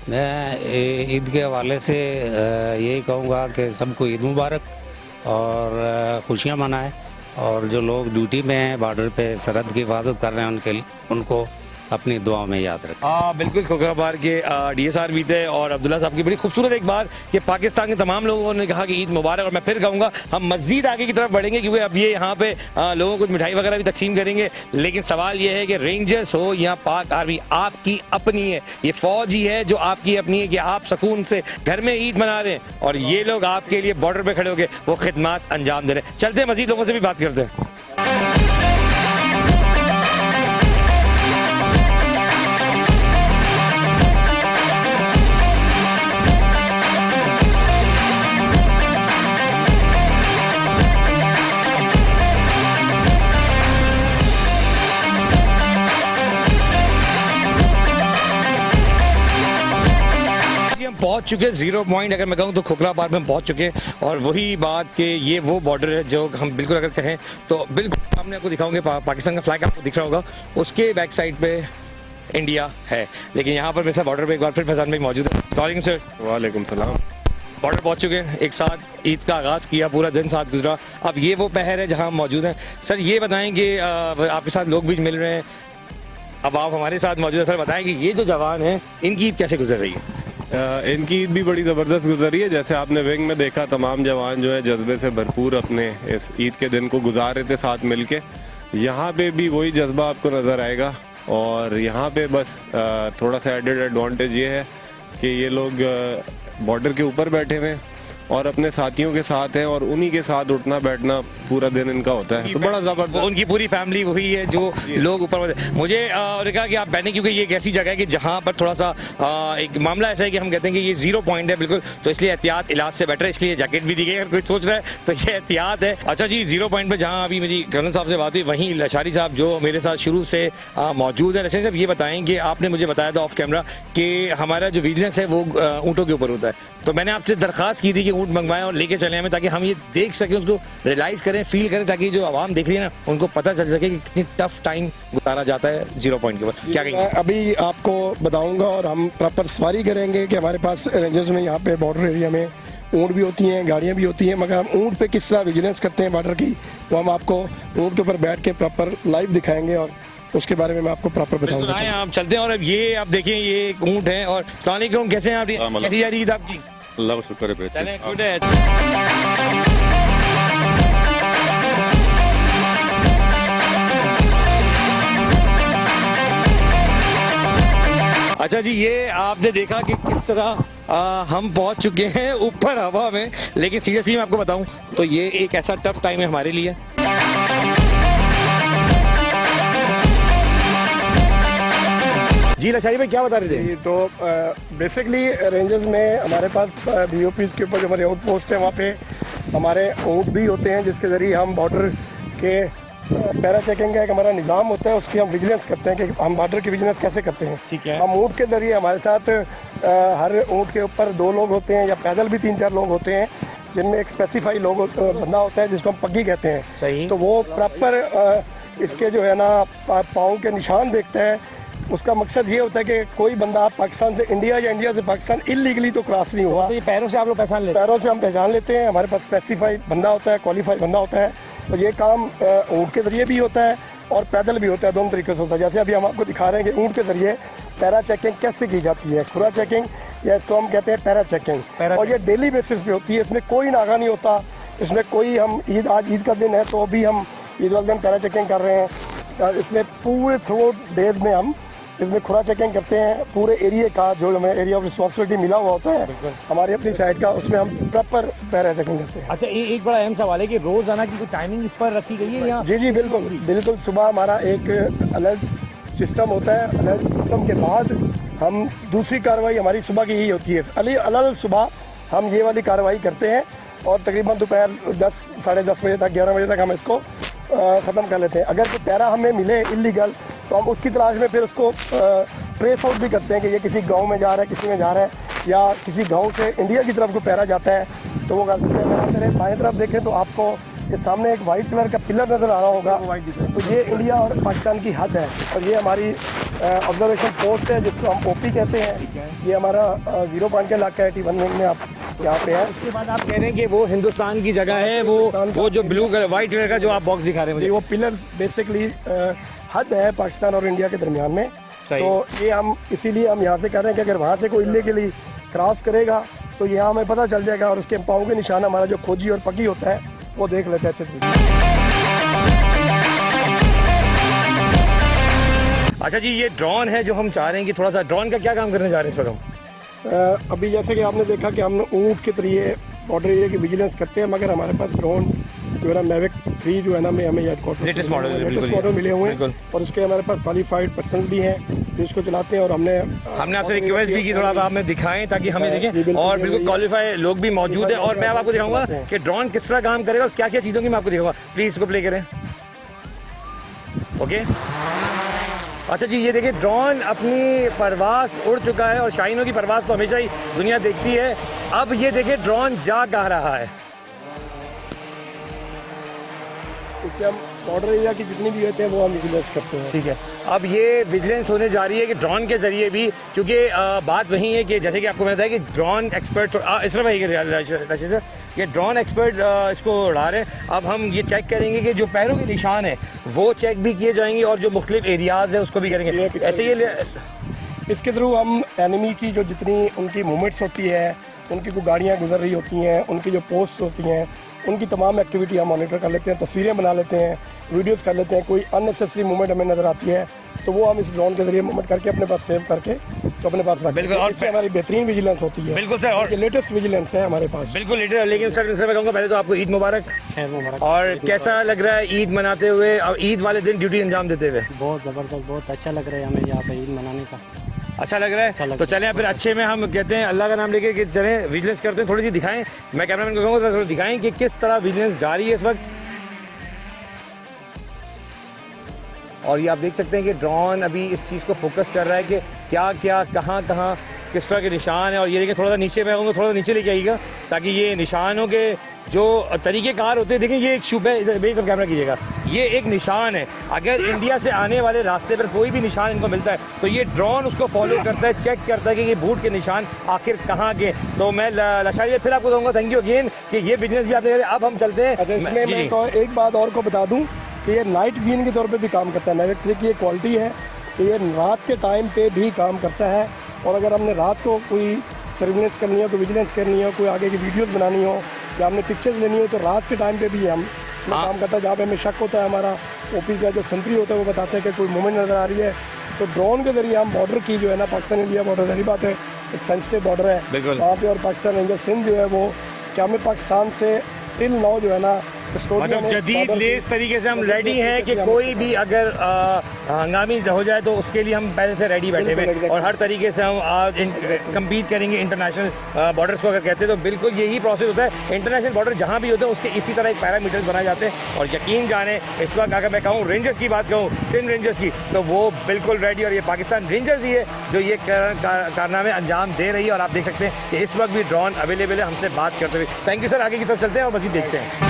मैं ईद के हवाले से यही कहूँगा कि सबको ईद मुबारक और खुशियाँ मनाएं और जो लोग ड्यूटी में हैं बॉर्डर पे सरहद की हिफाजत कर रहे हैं उनको अपनी दुआ में याद रखें। बिल्कुल खोखरा पार के डीएसआर भी थे और अब्दुल्ला साहब की बड़ी खूबसूरत एक बात कि पाकिस्तान के तमाम लोगों ने कहा कि ईद मुबारक। और मैं फिर कहूँगा हम मस्जिद आगे की तरफ बढ़ेंगे क्योंकि अब ये यहाँ पे लोगों को मिठाई वगैरह भी तकसीम करेंगे। लेकिन सवाल ये है कि रेंजर्स हो या पाक आर्मी आपकी अपनी है, ये फौज ही है जो आपकी अपनी है कि आप सुकून से घर में ईद मना रहे हैं और ये लोग आपके लिए बॉर्डर पे खड़े होकर वो खिदमत अंजाम दे रहे हैं। चलते हैं मजीद लोगों से भी बात करते हैं। पहुंच चुके हैं 0 पॉइंट, अगर मैं कहूं तो खोखरा पार में हम पहुंच चुके हैं और वही बात कि ये वो बॉर्डर है जो हम बिल्कुल अगर कहें तो बिल्कुल सामने आपको दिखाऊंगे पाकिस्तान का फ्लैग आपको दिख रहा होगा, उसके बैक साइड पे इंडिया है। लेकिन यहाँ पर मेरे साथ बॉर्डर पे एक बार फिर फैजान भाई मौजूद है। वालेकुम सर। वालेकुम सलाम। बॉर्डर पहुंच चुके हैं, एक साथ ईद का आगाज़ किया, पूरा दिन साथ गुजरा। अब ये वो पहर है जहाँ हम मौजूद हैं। सर ये बताएं कि आपके साथ लोग भी मिल रहे हैं, अब आप हमारे साथ मौजूद हैं। सर बताएं कि ये जो जवान हैं इनकी ईद कैसे गुजर रही है? इनकी ईद भी बड़ी ज़बरदस्त गुजरी है। जैसे आपने विंग में देखा, तमाम जवान जो है जज्बे से भरपूर अपने इस ईद के दिन को गुजार रहे थे साथ मिलके। यहाँ पे भी वही जज्बा आपको नज़र आएगा। और यहाँ पे बस थोड़ा सा एडेड एडवांटेज ये है कि ये लोग बॉर्डर के ऊपर बैठे हुए हैं और अपने साथियों के साथ हैं और उन्हीं के साथ उठना बैठना पूरा दिन इनका होता है, तो बड़ा जबरदस्त। उनकी पूरी फैमिली वही है जो लोग ऊपर। मुझे कहा कि आप बैठे, क्योंकि ये एक ऐसी जगह है कि जहाँ पर थोड़ा सा एक मामला ऐसा है कि हम कहते हैं कि ये 0 पॉइंट है बिल्कुल, तो इसलिए एहतियात इलाज से बेटर है, इसलिए जैकेट भी दी गई। अगर कोई सोच रहा है तो ये एहतियात है। अच्छा जी, 0 पॉइंट पर जहाँ अभी मेरी कर्नल साहब से बात हुई, वहीं लशारी साहब जो मेरे साथ शुरू से मौजूद है। लशारी साहब ये बताएं कि आपने मुझे बताया था ऑफ कैमरा कि हमारा जो विजिलेंस है वो ऊँटों के ऊपर होता है, तो मैंने आपसे दरख्वास्त की थी कि ऊँट मंगवाएं और लेके चले हमें, ताकि हम ये देख सकें, उसको रियलाइज करें, फील करें, ताकि जो आवाम देख रही है ना उनको पता चल सके कि कितनी टफ टाइम गुजारा जाता है 0 पॉइंट के ऊपर। क्या कहेंगे? अभी आपको बताऊंगा और हम प्रॉपर सवारी करेंगे कि हमारे पास रेंजर्स में यहाँ पे बॉर्डर एरिया में ऊँट भी होती हैं, गाड़ियाँ भी होती हैं, मगर हम ऊँट पे किस तरह विजिलेंस करते हैं बॉर्डर की, वो हम आपको ऊँट के ऊपर बैठ के प्रॉपर लाइव दिखाएंगे और उसके बारे में मैं आपको प्रॉपर बताऊंगा। आप चलते हैं। और अब ये आप देखें, ये एक ऊँट है। और अस्सलाम वालेकुम, कैसे हैं आप? कैसी जा रही ईद आपकी? अल्लाह का शुक्र है। चलें, गुड है। अच्छा जी, ये आपने देखा कि किस तरह हम पहुंच चुके हैं ऊपर हवा में, लेकिन सीरियसली मैं आपको बताऊं तो ये एक ऐसा टफ टाइम है हमारे लिए। जी लशारी भाई, क्या बता रहे थे? तो बेसिकली रेंजर्स में हमारे पास BOPs के ऊपर जो हमारे आउट पोस्ट है, वहाँ पे हमारे ऊँट भी होते हैं, जिसके ज़रिए हम बॉर्डर के पैरा चेकिंग का एक हमारा निज़ाम होता है, उसकी हम विजिलेंस करते हैं कि हम बॉर्डर की विजिलेंस कैसे करते हैं। ठीक है। हम ऊँट के ज़रिए, हमारे साथ हर ऊँट के ऊपर 2 लोग होते हैं या पैदल भी 3-4 लोग होते हैं, जिनमें एक स्पेसिफाई लोग बंदा होता है जिसको हम पग्गी कहते हैं। सही। तो वो प्रॉपर इसके जो है ना पाँव के निशान देखते हैं। उसका मकसद ये होता है कि कोई बंदा पाकिस्तान से इंडिया या इंडिया से पाकिस्तान इलीगली तो क्रॉस नहीं हुआ। तो ये पैरों से आप लोग पहचान लेते हैं? पैरों से हम पहचान लेते हैं। हमारे पास स्पेसिफाइड बंदा होता है, क्वालिफाइड बंदा होता है। तो ये काम ऊँट के ज़रिए भी होता है और पैदल भी होता है, दोनों तरीके से होता है। जैसे अभी हम आपको दिखा रहे हैं कि ऊँट के ज़रिए पैरा चेकिंग कैसे की जाती है, खुरा चेकिंग या इसको हम कहते हैं पैरा चेकिंग, और ये डेली बेसिस पे होती है। इसमें कोई नागा नहीं होता, इसमें कोई हम आज ईद का दिन है तो भी हम ईद वाले दिन पैरा चेकिंग कर रहे हैं। इसमें पूरे थ्रू डेज में हम इसमें खुरा चेकिंग करते हैं। पूरे एरिया का जो हमें एरिया ऑफ रिस्पॉन्सिबिलिटी मिला हुआ होता है हमारी अपनी साइड का, उसमें हम प्रॉपर पैरा चेकिंग करते हैं। अच्छा, एक बड़ा अहम सवाल है कि रोजाना की कोई टाइमिंग इस पर रखी गई है या? जी बिल्कुल। सुबह हमारा एक अलर्ट सिस्टम होता है। अलर्ट सिस्टम के बाद हम दूसरी कार्रवाई हमारी सुबह की यही होती है। अलग सुबह हम ये वाली कार्रवाई करते हैं और तकरीबन दोपहर 10 साढ़े 10 बजे तक 11 बजे तक हम इसको ख़त्म कर लेते हैं। अगर कोई पैरा हमें मिले इलीगल तो हम उसकी तलाश में फिर उसको ट्रेस आउट भी करते हैं कि ये किसी गांव में जा रहा है, किसी में जा रहा है, या किसी गांव से इंडिया की तरफ को पैरा जाता है तो वो मेरे बाएं तरफ देखें तो आपको ये सामने एक वाइट कलर का पिलर नज़र आ रहा होगा, तो ये इंडिया और पाकिस्तान की हद है और ये हमारी ऑब्जर्वेशन पोस्ट है जिसको हम OP कहते हैं। ये हमारा 0 पॉइंट का इलाका है, T1 में आप यहाँ पे है। उसके बाद आप कह रहे हैं कि वो हिंदुस्तान की जगह है, वो जो ब्लू कलर व्हाइट कलर का जो आप बॉक्स दिखा रहे हैं मुझे, वो पिलर्स बेसिकली हद है पाकिस्तान और इंडिया के दरमियान में। तो ये हम इसीलिए हम यहाँ से कह रहे हैं कि अगर वहाँ से कोई इल्लीगली क्रॉस करेगा तो यहाँ हमें पता चल जाएगा और उसके पाँव के निशान हमारा जो खोजी और पक्की होता है वो देख लेते हैं अच्छे तरीके। अच्छा जी, ये ड्रोन है जो हम चाह रहे हैं कि थोड़ा सा ड्रोन का क्या काम करने जा रहे हैं इस वक्त हम? अभी जैसे कि आपने देखा कि हम ऊँट के जरिए बॉर्डर एरिया की विजिलेंस करते हैं, मगर हमारे पास ड्रोन जो है ना मैविक 3 जो है ना हमें लेटेस्ट मॉडल मिले हुए हैं और उसके हमारे पास क्वालिफाइड पर्सन भी हैं जो इसको चलाते हैं। और हमने आपसे रिक्वेस्ट भी की थोड़ा सा हमें दिखाएं ताकि हमें देखें, और बिल्कुल क्वालिफाइड लोग भी मौजूद हैं। और मैं अब आपको दिखाऊंगा कि ड्रोन किस तरह काम करेगा और क्या क्या चीज़ों की मैं आपको दिखाऊंगा। प्लीज़ इसको प्ले करें। ओके, अच्छा जी, ये देखिए ड्रोन अपनी परवास उड़ चुका है और शाहीनों की परवास तो हमेशा ही दुनिया देखती है। अब ये देखिए ड्रोन जा कहाँ रहा है। इससे हम बॉर्डर एरिया की जितनी भी होते हैं वो हम विजिलेंस करते हैं। ठीक है, अब ये विजिलेंस होने जा रही है कि ड्रोन के जरिए भी, क्योंकि बात वही है कि जैसे कि आपको मैंने बताया कि ड्रोन एक्सपर्ट इस तरह ये ड्रोन एक्सपर्ट इसको उड़ा रहे हैं। अब हम ये चेक करेंगे कि जो पैरों के निशान है वो चेक भी किए जाएंगे और जो मुख्तलिफ एरियाज है उसको भी करेंगे। ऐसे इसके थ्रू हम एनिमी की जो जितनी उनकी मूवमेंट्स होती है, उनकी कोई गाड़ियाँ गुजर रही होती हैं, उनकी जो पोस्ट होती हैं, उनकी तमाम एक्टिविटी हम मॉनिटर कर लेते हैं, तस्वीरें बना लेते हैं, वीडियोस कर लेते हैं। कोई अननेसेसरी मूवमेंट हमें नज़र आती है तो वो हम इस ड्रोन के जरिए मूवमेंट करके अपने पास सेव करके तो अपने पास रखते हैं। इससे हमारी बेहतरीन विजिलेंस होती है। बिल्कुल सर, और लेटेस्ट विजिलेंस है हमारे पास। बिल्कुल लेटेस्ट। लेकिन सर मैं कहूँगा पहले तो आपको ईद मुबारक। और कैसा लग रहा है ईद मनाते हुए और ईद वाले दिन ड्यूटी अंजाम देते हुए? बहुत ज़बरदस्त, बहुत अच्छा लग रहा है हमें यहाँ पर ईद मनाने का। अच्छा लग रहा है? तो चलें फिर अच्छे में हम कहते हैं अल्लाह का नाम लेके कि चलें विजिलेंस करते हैं। थोड़ी सी दिखाएं, मैं कैमरामैन को कहूँगा थोड़ा दिखाएं कि किस तरह विजिलेंस जारी है इस वक्त। और ये आप देख सकते हैं कि ड्रोन अभी इस चीज़ को फोकस कर रहा है कि क्या क्या कहाँ कहाँ किस तरह के निशान है। और ये देखिए थोड़ा सा नीचे, मैं कहूँगा थोड़ा नीचे लेके आइएगा ताकि ये निशानों के जो तरीक़ेकार होते हैं, देखिए ये एक शुभ है, मेरी तरफ कैमरा कीजिएगा, ये एक निशान है। अगर इंडिया से आने वाले रास्ते पर कोई भी निशान इनको मिलता है तो ये ड्रोन उसको फॉलो करता है, चेक करता है कि ये बूट के निशान आखिर कहाँ के। तो मैं लशारी फिर आपको कहूँगा थैंक यू अगेन कि ये बिजनेस भी आप देख रहे हैं। अब हम चलते हैं। अच्छा, इसमें मैं तो एक बात और को बता दूँ कि ये नाइट विजन के तौर पे भी काम करता है। नाइट की ये क्वालिटी है कि ये रात के टाइम पे भी काम करता है। और अगर हमने रात को कोई सर्विलेंस करनी हो, कोई विजिलेंस करनी हो, कोई आगे की वीडियोस बनानी हो या हमने पिक्चर्स लेनी हो तो रात के टाइम पे भी हम काम करता है। जहाँ पे हमें शक होता है, हमारा ऑफिस का जो सेंट्री होता है वो बताते हैं कि कोई मूवमेंट नज़र आ रही है तो ड्रोन के जरिए हम बॉर्डर की जो है ना, पाकिस्तान इंडिया बॉर्डर, सारी बात है, एक सेंसिटिव बॉर्डर है वहाँ पे। और पाकिस्तान रेंजर सिंध जो है वो क्या हमें पाकिस्तान से टिल 9 जो है ना मतलब जदीद लेस तरीके से हम रेडी हैं कि कोई भी अगर हंगामी हो जाए तो उसके लिए हम पहले से रेडी बैठे हुए और हर तरीके से हम कम्पीट करेंगे इंटरनेशनल बॉर्डर्स को अगर कहते हैं तो बिल्कुल यही प्रोसेस होता है। इंटरनेशनल बॉर्डर जहाँ भी होते हैं उसके इसी तरह एक पैरामीटर्स बनाए जाते हैं। और यकीन जाने इस वक्त अगर मैं कहूँ रेंजर्स की बात कहूँ, सिंध रेंजर्स की, तो वो बिल्कुल रेडी। और ये पाकिस्तान रेंजर्स ही है जो ये कारनामे अंजाम दे रही है। और आप देख सकते हैं कि इस वक्त भी ड्रोन अवेलेबल है हमसे बात करते हुए। थैंक यू सर, आगे की तरफ चलते हैं और मज़ीद देखते हैं।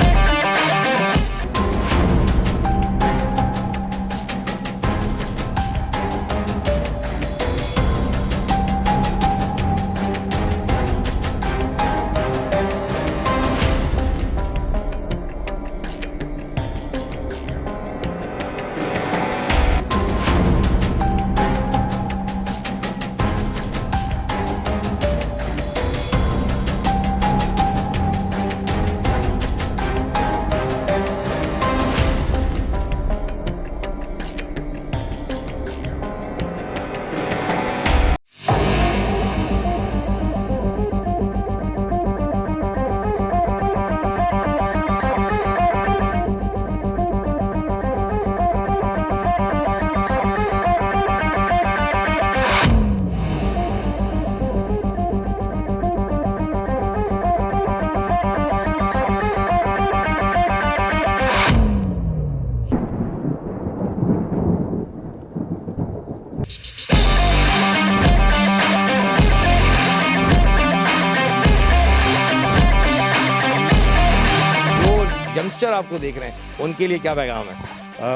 यंगस्टर आपको देख रहे हैं उनके लिए क्या पैगाम है?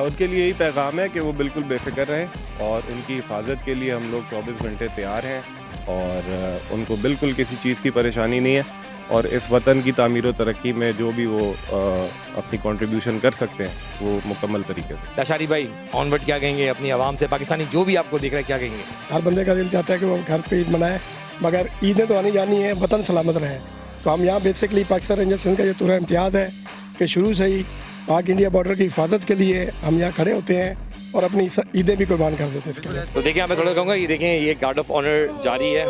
उनके लिए यही पैगाम है कि वो बिल्कुल बेफिक्र रहें और उनकी हिफाजत के लिए हम लोग 24 घंटे तैयार हैं और उनको बिल्कुल किसी चीज़ की परेशानी नहीं है। और इस वतन की तामीर व तरक्की में जो भी वो अपनी कंट्रीब्यूशन कर सकते हैं वो मुकम्मल तरीके से। लशारी भाई ऑनवर्ड क्या कहेंगे अपनी आवाम से? पाकिस्तानी जो भी आपको देख रहा है क्या कहेंगे? हर बंदे का दिल चाहता है कि वो घर पे ईद मनाए, मगर ईदें तो आनी जानी है, वतन सलामत रहे। तो हम यहाँ बेसिकली पाकिस्तान रेंजर सिंध का ये पूरा इम्तियाज़ है कि शुरू से ही पाक इंडिया बॉर्डर की हिफाजत के लिए हम यहाँ खड़े होते हैं और अपनी ईदें भी कुर्बान कर देते हैं इसके लिए। तो देखिए मैं थोड़ा कहूँगा ये देखें ये गार्ड ऑफ ऑनर जारी है।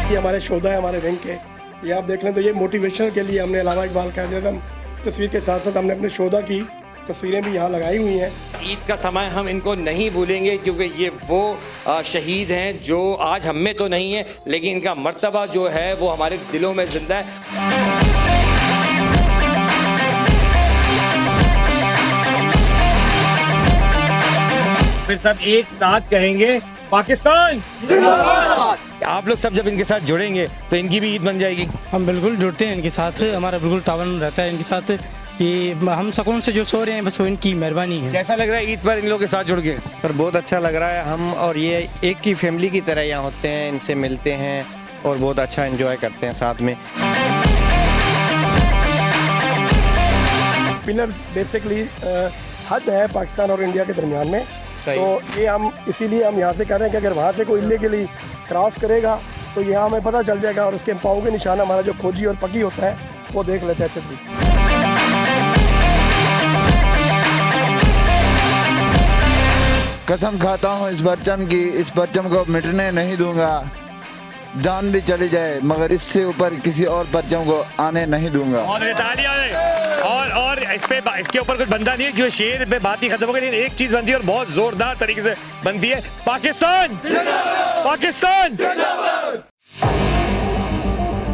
ये हमारे शोधा है हमारे रैंक के, ये आप देख लें तो ये मोटिवेशन के लिए हमने अल्लामा इकबाल कायद आज़म तस्वीर के साथ साथ हमने अपने शोधा की तस्वीरें भी यहाँ लगाई हुई हैं। ईद का समय हम इनको नहीं भूलेंगे क्योंकि ये वो शहीद हैं जो आज हम में तो नहीं है लेकिन इनका मर्तबा जो है वो हमारे दिलों में जिंदा है। फिर सब एक साथ कहेंगे पाकिस्तान जिंदाबाद। आप लोग सब जब इनके साथ जुड़ेंगे तो इनकी भी ईद बन जाएगी। हम बिल्कुल जुड़ते हैं इनके साथ, हमारा बिल्कुल तावन रहता है इनके साथ कि हम सुकून से जो सो रहे हैं बस वो इनकी मेहरबानी है। कैसा लग रहा है ईद पर इन लोगों के साथ जुड़ के? सर बहुत अच्छा लग रहा है। हम और ये एक ही फैमिली की तरह यहाँ होते हैं, इनसे मिलते हैं और बहुत अच्छा एंजॉय करते हैं साथ में। पिलर्स बेसिकली हद है पाकिस्तान और इंडिया के दरमियान में, तो ये हम इसीलिए हम यहाँ से कह रहे हैं कि अगर वहाँ से कोई इल्लीगली क्रॉस करेगा तो यहाँ हमें पता चल जाएगा और उसके पाँव के निशान हमारा जो खोजी और पकी होता है वो देख लेते हैं। कसम खाता हूँ इस परचम की, इस परचम को मिटने नहीं दूंगा, जान भी चली जाए मगर इससे ऊपर किसी और परचम को आने नहीं दूंगा। और इसके ऊपर कुछ बंदा नहीं है क्योंकि शेर में बात ही खत्म हो गई, लेकिन एक चीज बनती है और बहुत जोरदार तरीके से बनती है, पाकिस्तान पाकिस्तान।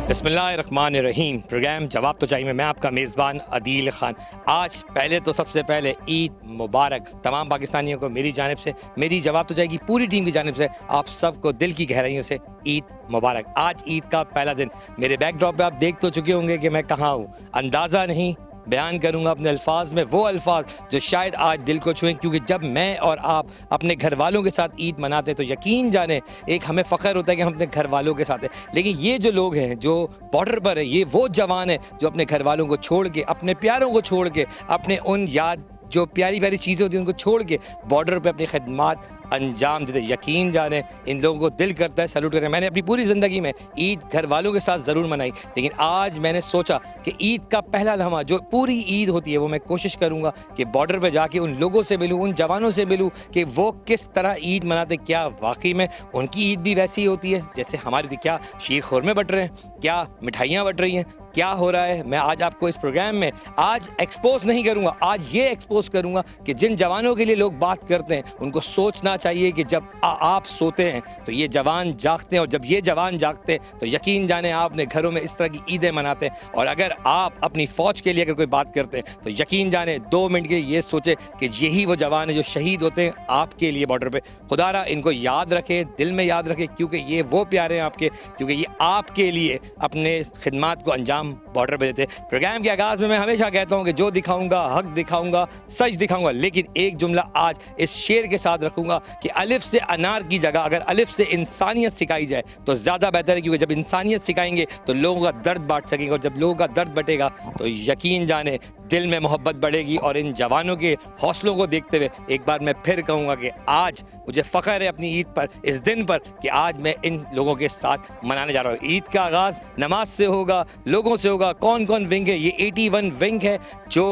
बिस्मिल्लाहिर्रहमानिर्रहीम। प्रोग्राम जवाब तो चाहिए, मैं आपका मेज़बान अदील खान। आज पहले तो सबसे पहले ईद मुबारक तमाम पाकिस्तानियों को मेरी जानिब से, मेरी जवाब तो जाएगी पूरी टीम की जानिब से आप सबको दिल की गहराइयों से ईद मुबारक। आज ईद का पहला दिन, मेरे बैकड्रॉप पे आप देख तो चुके होंगे कि मैं कहाँ हूँ, अंदाज़ा नहीं बयान करूंगा अपने अल्फाज में, वो अल्फाज जो शायद आज दिल को छुएं, क्योंकि जब मैं और आप अपने घर वालों के साथ ईद मनाते तो यकीन जाने एक हमें फ़ख्र होता है कि हम अपने घर वालों के साथ हैं। लेकिन ये जो लोग हैं जो बॉर्डर पर है, ये वो जवान है जो अपने घर वालों को छोड़ के, अपने प्यारों को छोड़ के, अपने उन याद जो प्यारी प्यारी चीज़ें होती हैं उनको छोड़ के बॉर्डर पे अपनी खिदमत अंजाम देते। यकीन जाने इन लोगों को दिल करता है सैल्यूट करें। मैंने अपनी पूरी ज़िंदगी में ईद घर वालों के साथ ज़रूर मनाई, लेकिन आज मैंने सोचा कि ईद का पहला लम्हा जो पूरी ईद होती है वो मैं कोशिश करूँगा कि बॉर्डर पर जाके उन लोगों से मिलूँ, उन जवानों से मिलूँ कि वो किस तरह ईद मनाते। क्या वाकई में उनकी ईद भी वैसी ही होती है जैसे हमारी थी? क्या शीर खुरमे बट रहे हैं? क्या मिठाइयाँ बट रही हैं? क्या हो रहा है? मैं आज आपको इस प्रोग्राम में आज एक्सपोज नहीं करूंगा, आज ये एक्सपोज करूंगा कि जिन जवानों के लिए लोग बात करते हैं उनको सोचना चाहिए कि जब आप सोते हैं तो ये जवान जागते हैं, और जब ये जवान जागते हैं तो यकीन जाने आप अपने घरों में इस तरह की ईदें मनाते हैं। और अगर आप अपनी फ़ौज के लिए अगर कोई बात करते हैं तो यकीन जाने 2 मिनट के ये सोचे कि यही वो जवान है जो शहीद होते हैं आपके लिए बॉर्डर पर। खुदारा इनको याद रखें, दिल में याद रखें, क्योंकि ये वो प्यारे हैं आपके, क्योंकि ये आपके लिए अपने खिदमत को अंजाम बॉर्डर पे देते। प्रोग्राम के आगाज में मैं हमेशा कहता हूं कि जो दिखाऊंगा हक दिखाऊंगा, सच दिखाऊंगा, लेकिन एक जुमला आज इस शेर के साथ रखूंगा कि अलिफ से अनार की जगह अगर अलिफ से इंसानियत सिखाई जाए तो ज़्यादा बेहतर है, क्योंकि जब इंसानियत सिखाएंगे तो लोगों का दर्द बांट सकेंगे, और जब लोगों का दर्द बटेगा तो यकीन जाने दिल में मोहब्बत बढ़ेगी। और इन जवानों के हौसलों को देखते हुए एक बार मैं फिर कहूँगा कि आज मुझे फ़ख्र है अपनी ईद पर, इस दिन पर, कि आज मैं इन लोगों के साथ मनाने जा रहा हूँ। ईद का आगाज़ नमाज से होगा, लोगों से होगा। कौन कौन विंग है? ये 81 विंग है जो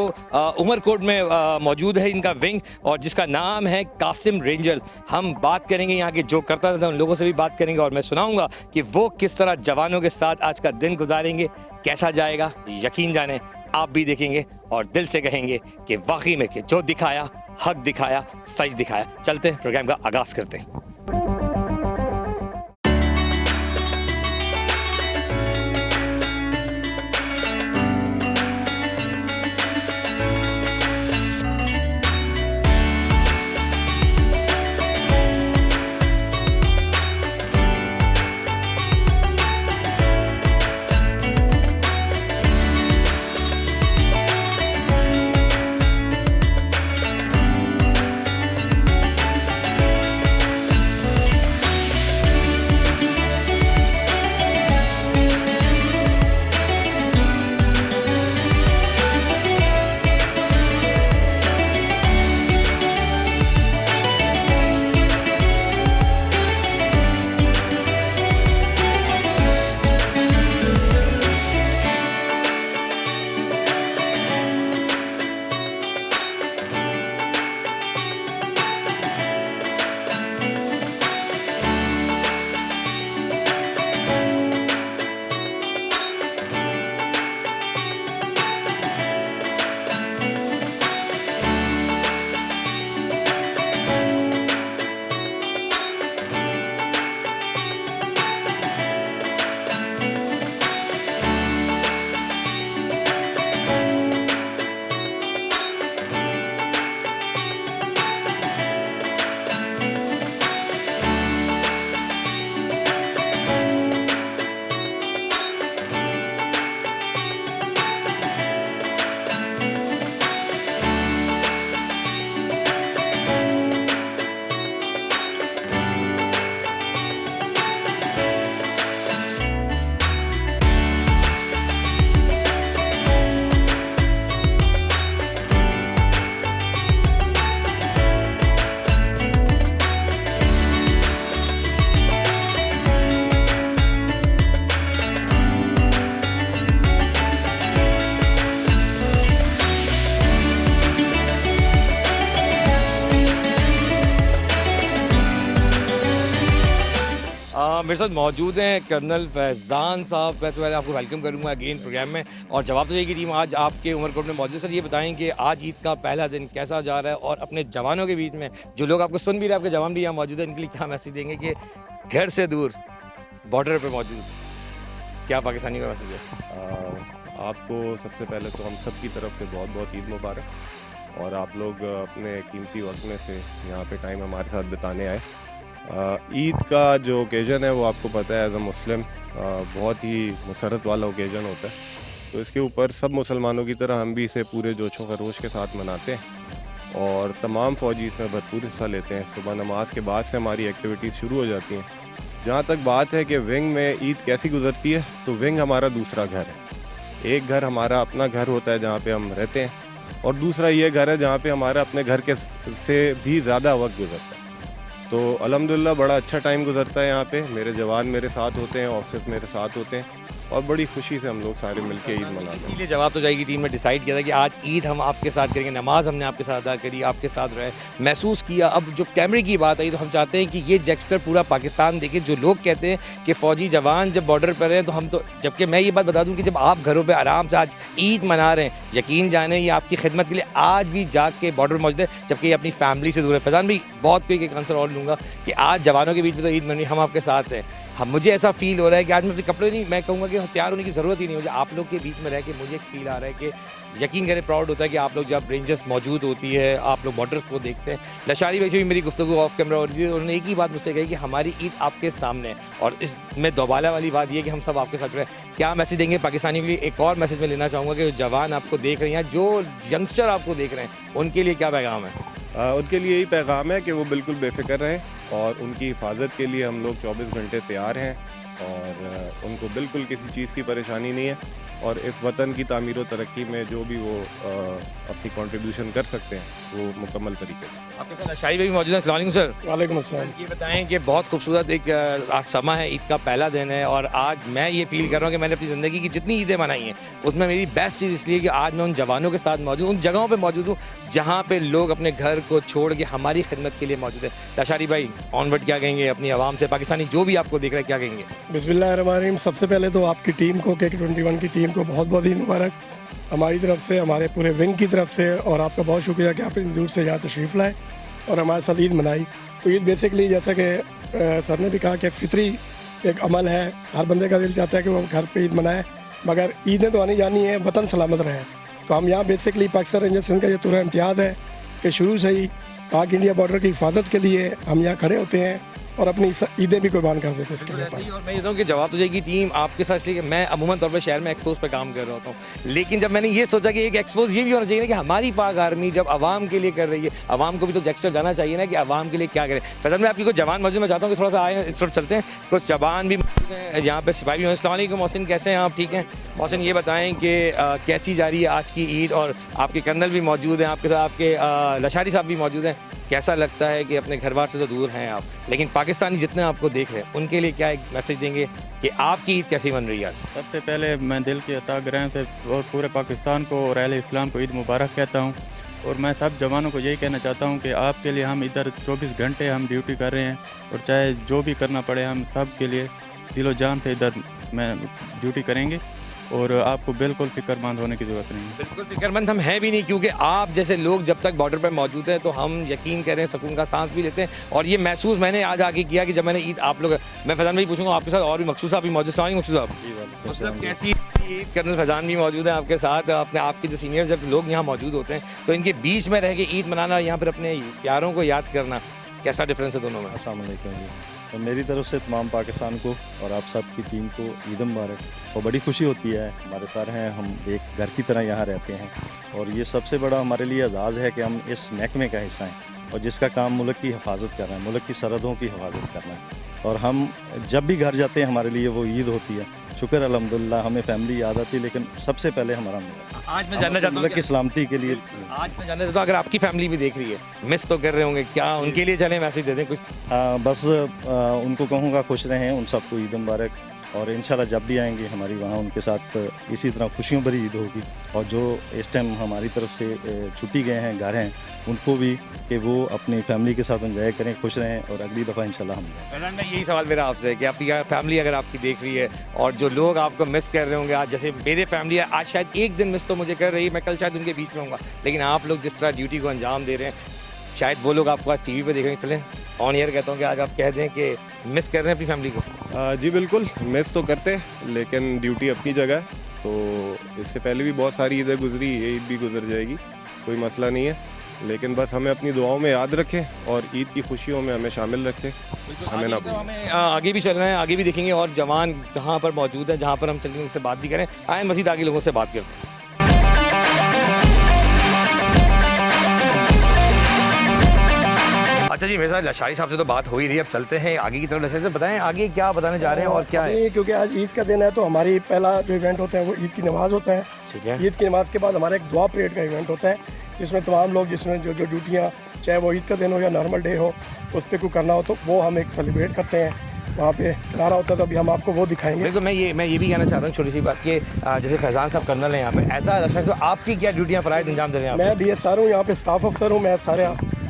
उमरकोट में मौजूद है, इनका विंग, और जिसका नाम है कासिम रेंजर्स। हम बात करेंगे यहाँ के जो करता रहता उन लोगों से भी बात करेंगे, और मैं सुनाऊंगा कि वो किस तरह जवानों के साथ आज का दिन गुजारेंगे, कैसा जाएगा। यकीन जाने आप भी देखेंगे और दिल से कहेंगे कि वाकई में कि जो दिखाया हक दिखाया, सच दिखाया। चलते हैं, प्रोग्राम का आगाज़ करते हैं। मेरे साथ मौजूद हैं कर्नल फैज़ान साहब। मैं तो पहले आपको वेलकम करूंगा अगेन प्रोग्राम में। और जवाब तो की टीम आज आपके उमरकोट में मौजूद है। सर ये बताएं कि आज ईद का पहला दिन कैसा जा रहा है और अपने जवानों के बीच में जो लोग आपको सुन भी रहे हैं, आपके जवान भी यहाँ मौजूद है, इनके लिए क्या मैसेज देंगे कि घर से दूर बॉर्डर पर मौजूद, क्या पाकिस्तानी का मैसेज है? आपको सबसे पहले तो हम सब की तरफ से बहुत बहुत ईद मुबारक। और आप लोग अपने कीमती वक्त में से यहाँ पे टाइम हमारे साथ बिताने आए। ईद का जो ओकेज़न है वो आपको पता है एज अ मुस्लिम बहुत ही मुसरत वाला ओकेज़न होता है, तो इसके ऊपर सब मुसलमानों की तरह हम भी इसे पूरे जोशो खरोश के साथ मनाते हैं और तमाम फ़ौजी इसमें भरपूर हिस्सा लेते हैं। सुबह नमाज के बाद से हमारी एक्टिविटीज़ शुरू हो जाती हैं। जहाँ तक बात है कि विंग में ईद कैसी गुजरती है, तो विंग हमारा दूसरा घर है। एक घर हमारा अपना घर होता है जहाँ पे हम रहते हैं, और दूसरा ये घर है जहाँ पे हमारा अपने घर के से भी ज़्यादा वक्त गुजरता है। तो अल्हम्दुलिल्लाह बड़ा अच्छा टाइम गुजरता है यहाँ पे। मेरे जवान मेरे साथ होते हैं, ऑफिसर्स मेरे साथ होते हैं, और बड़ी खुशी से हम लोग सारे मिलकर ईद मनाते हैं। इसीलिए जवाब तो जाएगी टीम ने डिसाइड किया था कि आज ईद हम आपके साथ करेंगे, नमाज हमने आपके साथ अदा करी, आपके साथ रहे, महसूस किया। अब जो कैमरे की बात आई तो हम चाहते हैं कि ये जेस्चर पूरा पाकिस्तान देखे। जो लोग कहते हैं कि फ़ौजी जवान जब बॉर्डर पर हैं तो हम तो, जबकि मैं ये बात बता दूं कि जब आप घरों पर आराम से आज ईद मना रहे हैं, यकीन जाने ये आपकी खिदमत के लिए आज भी जाग के बॉर्डर मौजूद है, जबकि ये अपनी फैमिली से दूर है। फैज़ान भाई बहुत कोई एक आंसर और लूँगा कि आज जवानों के बीच में तो ईद मनी, हम आपके साथ हैं। हम, मुझे ऐसा फील हो रहा है कि आज मैं अपने कपड़े नहीं, मैं कहूँगा कि तैयार होने की ज़रूरत ही नहीं मुझे। आप लोग के बीच में रह के मुझे एक फील आ रहा है कि यकीन करें प्राउड होता है कि आप लोग जब रेंजर्स मौजूद होती है, आप लोग बॉर्डर को देखते हैं। लशारी भाई से भी मेरी गुफ्तगू ऑफ कैमरा हो रही थी, उन्होंने एक ही बात मुझसे कही कि हमारी ईद आपके सामने है, और इसमें दोबाला वाली बात ये कि हम सब आपके साथ रहे। क्या मैसेज देंगे पाकिस्तानी के लिए? एक और मैसेज मैं लेना चाहूँगा कि जो जवान आपको देख रहे हैं, जो यंगस्टर आपको देख रहे हैं, उनके लिए क्या पैगाम है? उनके लिए यही पैगाम है कि वो बिल्कुल बेफिक्र रहें, और उनकी हिफाजत के लिए हम लोग 24 घंटे तैयार हैं, और उनको बिल्कुल किसी चीज़ की परेशानी नहीं है। और इस वतन की तामीर व तरक्की में जो भी वो अपनी कंट्रीब्यूशन कर सकते हैं वो मुकम्मल तरीके से। आपके साथ शाही भाई मौजूद हैं। अस्सलाम वालेकुम सर। वालेकुम अस्सलाम। ये बताएं कि बहुत खूबसूरत एक आज समा है, ईद का पहला दिन है, और आज मैं ये फील कर रहा हूँ कि मैंने अपनी ज़िंदगी की जितनी ईदें मनाई हैं उसमें मेरी बेस्ट चीज़ इसलिए कि आज मैं उन जवानों के साथ मौजूद, उन जगहों पर मौजूद हूँ जहाँ पर लोग अपने घर को छोड़ के हमारी खिदमत के लिए मौजूद है। लशारी भाई ऑनवर्ड क्या कहेंगे अपनी आवाम से, पाकिस्तानी जो भी आपको देख रहे हैं क्या कहेंगे? बिस्मिल्लाहिर्रहमानिर्रहीम। सबसे पहले तो आपकी टीम को, KK21 की टीम को बहुत बहुत ईद मुबारक हमारी तरफ से, हमारे पूरे विंग की तरफ से, और आपका बहुत शुक्रिया कि आप इतनी दूर से यहाँ तशरीफ़ लाए और हमारे साथ ईद मनाई। तो ईद बेसिकली जैसा कि सर ने भी कहा कि फितरी एक अमल है, हर बंदे का दिल चाहता है कि वो घर पे ईद मनाए, मगर ईदें तो आनी जानी है, वतन सलामत रहे। तो हम यहाँ बेसिकली पाकिस्तान रेंजर्स का ये पूरा इम्तियाज़ है कि शुरू से ही पाक इंडिया बॉर्डर की हिफाजत के लिए हम यहाँ खड़े होते हैं और अपनी ईदें भी कुर्बान कर देते हैं इसके लिए। और मैं ये कहूँ कि जवाब तो जाएगी टीम आपके साथ, इसलिए कि मैं अमूमन तौर पर शहर में एक्सपोज पे काम कर रहा होता हूँ, लेकिन जब मैंने ये सोचा कि एक एक्सपोज ये भी होना चाहिए कि हमारी पाक आर्मी जब आवाम के लिए कर रही है, आवाम को भी तो जेस्चर जाना चाहिए ना कि आवाम के लिए क्या करें। फैज़ल में आपकी कुछ जवान मौजूद, मैं चाहता हूँ कि थोड़ा सा आए, इस तरफ चलते हैं। कुछ जवान भी मौजूद हैं यहाँ पे, सिपाही भी हैं। अस्सलाम वालेकुम मोहसिन, कैसे हैं आप? ठीक हैं मोहसिन, ये बताएं कि कैसी जा रही है आज की ईद, और आपके कर्नल भी मौजूद हैं आपके साथ, आपके लशारी साहब भी मौजूद हैं। कैसा लगता है कि अपने घर बार से तो दूर हैं आप, लेकिन पाकिस्तानी जितने आपको देख रहे हैं उनके लिए क्या एक मैसेज देंगे कि आपकी ईद कैसी बन रही है आज? सबसे पहले मैं दिल के अतागराम से और पूरे पाकिस्तान को और अहले इस्लाम को ईद मुबारक कहता हूँ। और मैं सब जवानों को यही कहना चाहता हूँ कि आपके लिए हम इधर 24 घंटे हम ड्यूटी कर रहे हैं, और चाहे जो भी करना पड़े हम सब के लिए दिलो जान से इधर मैं ड्यूटी करेंगे, और आपको बिल्कुल फिक्रमंद होने की ज़रूरत नहीं है। बिल्कुल फिक्रमंद हम हैं भी नहीं, क्योंकि आप जैसे लोग जब तक बॉर्डर पर मौजूद हैं तो हम यकीन करें सुकून का सांस भी लेते हैं। और ये महसूस मैंने आज आके किया कि जब मैंने ईद आप लोग, मैं फैज़ान भाई पूछूंगा आपके साथ, और भी मकसूद साहब भी मौजूद। मकसूद साहब मतलब कैसी ईद? कर्नल फैज़ान भी मौजूद है आपके साथ, अपने आपके जो सीनियर जब लोग यहाँ मौजूद होते हैं तो इनके बीच में रह के ईद मनाना, यहाँ पर अपने प्यारों को याद करना, कैसा डिफरेंस है दोनों में? अस्सलाम वालेकुम जी। तो मेरी तरफ से तमाम पाकिस्तान को और आप सब की टीम को ईद मुबारक। और बड़ी खुशी होती है, हमारे सारे हैं, हम एक घर की तरह यहाँ रहते हैं, और ये सबसे बड़ा हमारे लिए एजाज़ है कि हम इस महकमे का हिस्सा हैं और जिसका काम मुल्क की हिफाजत करना है, मुल्क की सरहदों की हिफाजत करना है। और हम जब भी घर जाते हैं हमारे लिए वो ईद होती है। शुक्र अल्हम्दुलिल्लाह, हमें फैमिली याद आती है, लेकिन सबसे पहले हमारा मुल्क। आज मैं जानना चाहता हूँ की सलामती के लिए, आज मैं जानना चाहता हूँ अगर आपकी फैमिली भी देख रही है, मिस तो कर रहे होंगे, क्या उनके लिए चले मैसेज दे दें कुछ? हाँ, बस उनको कहूँगा खुश रहें, उन सबको ईद मुबारक। और इंशाल्लाह जब भी आएंगे हमारी वहाँ उनके साथ इसी तरह खुशियों भरी ईद होगी। और जो इस टाइम हमारी तरफ से छुट्टी गए हैं, घर हैं, उनको भी कि वो अपनी फैमिली के साथ एंजॉय करें, खुश रहें और अगली दफ़ा इंशाल्लाह हम जाएं। फैज़ान भाई, यही सवाल मेरा आपसे है कि आपकी फैमिली अगर आपकी देख रही है और जो लोग आपको मिस कर रहे होंगे आज, जैसे मेरे फैमिली है आज शायद एक दिन मिस तो मुझे कर रही है, मैं कल शायद उनके बीच में होऊंगा, लेकिन आप लोग जिस तरह ड्यूटी को अंजाम दे रहे हैं, शायद वो लोग आपको आज टीवी पे देख रहे हैं। चलें ऑन एयर कहता हूँ कि आज आप कह दें कि मिस कर रहे हैं अपनी फैमिली को। जी बिल्कुल, मिस तो करते हैं, लेकिन ड्यूटी अपनी जगह है। तो इससे पहले भी बहुत सारी ईदें गुजरी, ये ईद भी गुजर जाएगी, कोई मसला नहीं है। लेकिन बस हमें अपनी दुआओं में याद रखें और ईद की खुशियों में हमें शामिल रखें, हमें ना भूलें। हमें आगे भी चलना है, आगे भी देखेंगे और जवान कहाँ पर मौजूद है, जहाँ पर हम चलेंगे उनसे बात भी करें। आए मज़ीद आगे लोगों से बात करते हैं। अच्छा जी, मेरे साथ लशारी साहब से तो बात हो ही रही है, अब चलते हैं आगे की तरफ। लशारी से बताएं आगे क्या बताने जा रहे हैं और क्या है? क्योंकि आज ईद का दिन है तो हमारी पहला जो इवेंट होता है वो ईद की नमाज होता है। ठीक है। ईद की नमाज के बाद हमारा एक दुआ परेड का इवेंट होता है, जिसमें तमाम लोग, जिसमें जो ड्यूटियाँ, चाहे वो ईद का दिन हो या नॉर्मल डे हो, उस पर कोई करना हो तो वो हम एक सेलिब्रेट करते हैं। वहाँ पे नारा होता है तो अभी हम आपको वो दिखाएंगे। बिल्कुल, मैं ये भी कहना चाहता हूँ छोटी सी बात कि जैसे फैज़ान साहब कर्नल हैं यहाँ पे, ऐसा लशारी साहब आपकी क्या ड्यूटियाँ फ़राइज़ अंजाम दे रहे हैं? मैं DSR हूँ, यहाँ पे स्टाफ अफसर हूँ, मैं सारे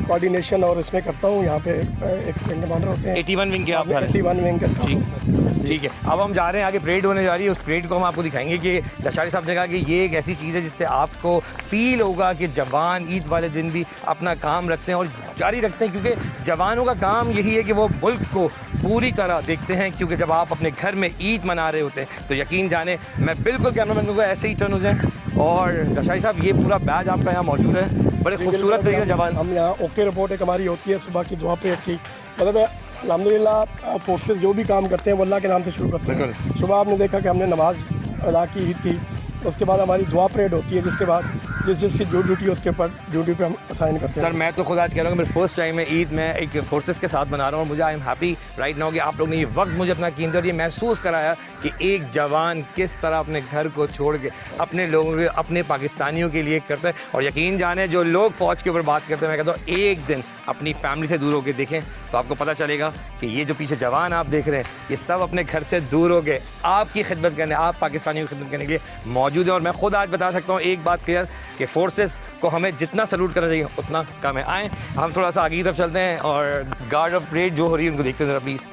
कोऑर्डिनेशन और इसमें करता हूँ। यहाँ पे एक विंग कमांडर होते हैं, 81 विंग के आप? 81 विंग के स्टाफ। ठीक है, अब हम जा रहे हैं आगे, परेड होने जा रही है, उस परेड को हम आपको दिखाएंगे कि लशारी साहब ने कहा कि ये एक ऐसी चीज़ है जिससे आपको फील होगा कि जवान ईद वाले दिन भी अपना काम रखते हैं और जारी रखते हैं, क्योंकि जवानों का काम यही है कि वो मुल्क को पूरी तरह देखते हैं। क्योंकि जब आप अपने घर में ईद मना रहे होते हैं तो यकीन जाने, मैं बिल्कुल कैमरामैन को ऐसे ही टर्न हो जाए। और लशारी साहब, ये पूरा बैच आपका यहाँ मौजूद है, बड़े खूबसूरत तरीके से जवान। हम यहाँ ओके रिपोर्ट एक हमारी होती है सुबह की दुआ परेड की, मतलब अल्हम्दुलिल्लाह फोर्सेस जो भी काम करते हैं वो अल्लाह के नाम से शुरू करते हैं। सुबह आपने देखा कि हमने नमाज अदा की ईद की, उसके बाद हमारी दुआ परेड होती है, जिसके बाद जिसकी जो ड्यूटी है उसके ऊपर ड्यूटी पे हम असाइन करते हैं। सर, मैं तो खुद आज कह रहा हूँ कि मेरे फर्स्ट टाइम है ईद मैं एक फोर्सेस के साथ मना रहा हूँ और मुझे I am happy right now कि आप लोग ने ये वक्त मुझे अपना कीमती और ये महसूस कराया कि एक जवान किस तरह अपने घर को छोड़ के अपने लोगों के, अपने पाकिस्तानियों के लिए करता है। और यकीन जाने, जो लोग फ़ौज के ऊपर बात करते हैं, मैं कहता हूँ एक दिन अपनी फैमिली से दूर होकर देखें तो आपको पता चलेगा कि ये जो पीछे जवान आप देख रहे हैं, ये सब अपने घर से दूर हो गए आपकी खिदमत करने, आप पाकिस्तानियों की खिदमत करने के लिए मौजूद है। और मैं खुद आज बता सकता हूँ एक बात क्लियर कि फोर्सेस को हमें जितना सलूट करना चाहिए उतना कम है। आएँ हम थोड़ा सा आगे की तरफ चलते हैं और गार्ड ऑफ परेड जो हो रही है उनको देखते हैं ज़रा प्लीज़।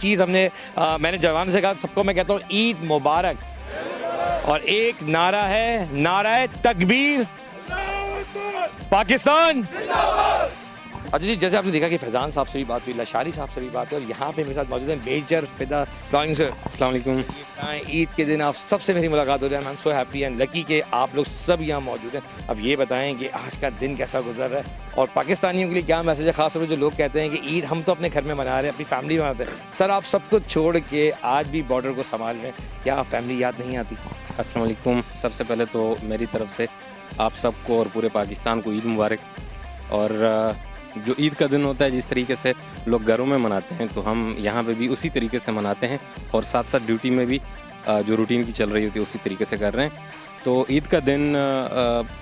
चीज़ मैंने जवान से कहा, सबको मैं कहता हूँ ईद मुबारक, और एक नारा है, नारा तकबीर पाकिस्तान। अच्छा जी, जैसे आपने देखा कि फैज़ान साहब से भी बात हुई, लशारी साहब से भी बात हुई, और यहाँ पे मेरे साथ मौजूद है मेजर फिदा। अस्सलाम वालेकुम। ईद के दिन आप सबसे मेरी मुलाकात हो रही है, I am so happy and lucky कि आप लोग सब यहाँ मौजूद हैं। अब ये बताएं कि आज का दिन कैसा गुजर रहा है और पाकिस्तानियों के लिए क्या मैसेज है, खासतौर पर जो लोग कहते हैं कि ईद हम तो अपने घर में मना रहे हैं, अपनी फैमिली में मनाते हैं। सर, आप सब कुछ छोड़ के आज भी बॉर्डर को संभाल रहे हैं, क्या फैमिली याद नहीं आती? अस्सलाम वालेकुम। सबसे पहले तो मेरी तरफ से आप सबको और पूरे पाकिस्तान को ईद मुबारक। और जो ईद का दिन होता है, जिस तरीके से लोग घरों में मनाते हैं, तो हम यहाँ पे भी उसी तरीके से मनाते हैं और साथ साथ ड्यूटी में भी जो रूटीन की चल रही होती है उसी तरीके से कर रहे हैं। तो ईद का दिन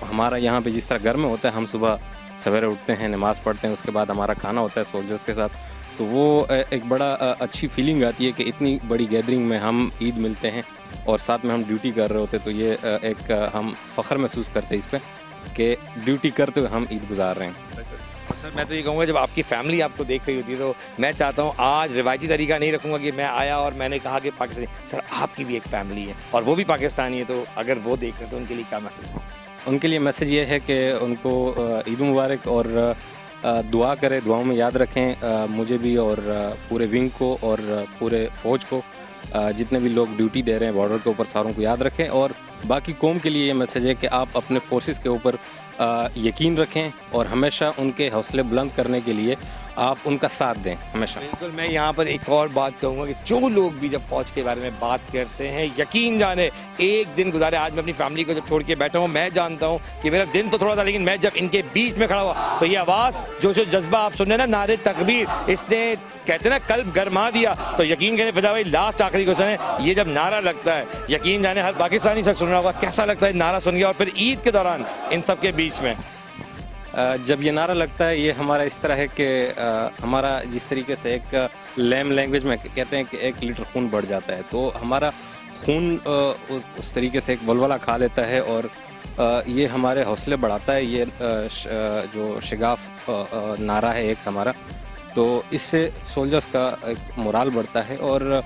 हमारा यहाँ पे जिस तरह घर में होता है, हम सुबह सवेरे उठते हैं, नमाज़ पढ़ते हैं, उसके बाद हमारा खाना होता है सोल्जर्स के साथ, तो वो एक बड़ा अच्छी फीलिंग आती है कि इतनी बड़ी गैदरिंग में हम ईद मिलते हैं और साथ में हम ड्यूटी कर रहे होते हैं। तो ये एक हम फ़ख्र महसूस करते हैं इस पर कि ड्यूटी करते हुए हम ईद गुजार रहे हैं। सर मैं तो ये कहूँगा जब आपकी फैमिली आपको देख रही होती है तो मैं चाहता हूँ आज रिवायती तरीका नहीं रखूँगा कि मैं आया और मैंने कहा कि पाकिस्तानी, सर आपकी भी एक फैमिली है और वो भी पाकिस्तानी है, तो अगर वो देख रहे हैं तो उनके लिए क्या मैसेज है? उनके लिए मैसेज ये है कि उनको ईद मुबारक और दुआ करें, दुआओं में याद रखें मुझे भी और पूरे विंग को और पूरे फ़ौज को, जितने भी लोग ड्यूटी दे रहे हैं बॉर्डर के ऊपर सारों को याद रखें। और बाकी कौम के लिए ये मैसेज है कि आप अपने फोर्सेस के ऊपर यकीन रखें और हमेशा उनके हौसले बुलंद करने के लिए आप उनका साथ दें हमेशा। बिल्कुल, मैं यहाँ पर एक और बात कहूँगा कि जो लोग भी जब फौज के बारे में बात करते हैं, यकीन जाने एक दिन गुजारे, आज मैं अपनी फैमिली को जब छोड़ के बैठा हूँ, मैं जानता हूँ कि मेरा दिन तो थोड़ा था, लेकिन मैं जब इनके बीच में खड़ा हुआ तो ये आवाज़ जो जज्बा आप सुन रहे हैं ना, नारे तकबीर, इसने कहते ना कल्ब गरमा दिया। तो यकीन करें फिदा भाई, लास्ट आखिरी क्वेश्चन है, ये जब नारा लगता है, यकीन जाने हर पाकिस्तानी शख्स सुन रहा होगा, कैसा लगता है नारा सुन गया और फिर ईद के दौरान इन सब के बीच में? जब ये नारा लगता है, ये हमारा इस तरह है कि हमारा जिस तरीके से एक लैम लैंग्वेज में कहते हैं कि 1 लीटर खून बढ़ जाता है, तो हमारा खून उस तरीके से एक वलवला खा लेता है और ये हमारे हौसले बढ़ाता है। ये जो शिगाफ नारा है एक हमारा, तो इससे सोल्जर्स का एक मोराल बढ़ता है। और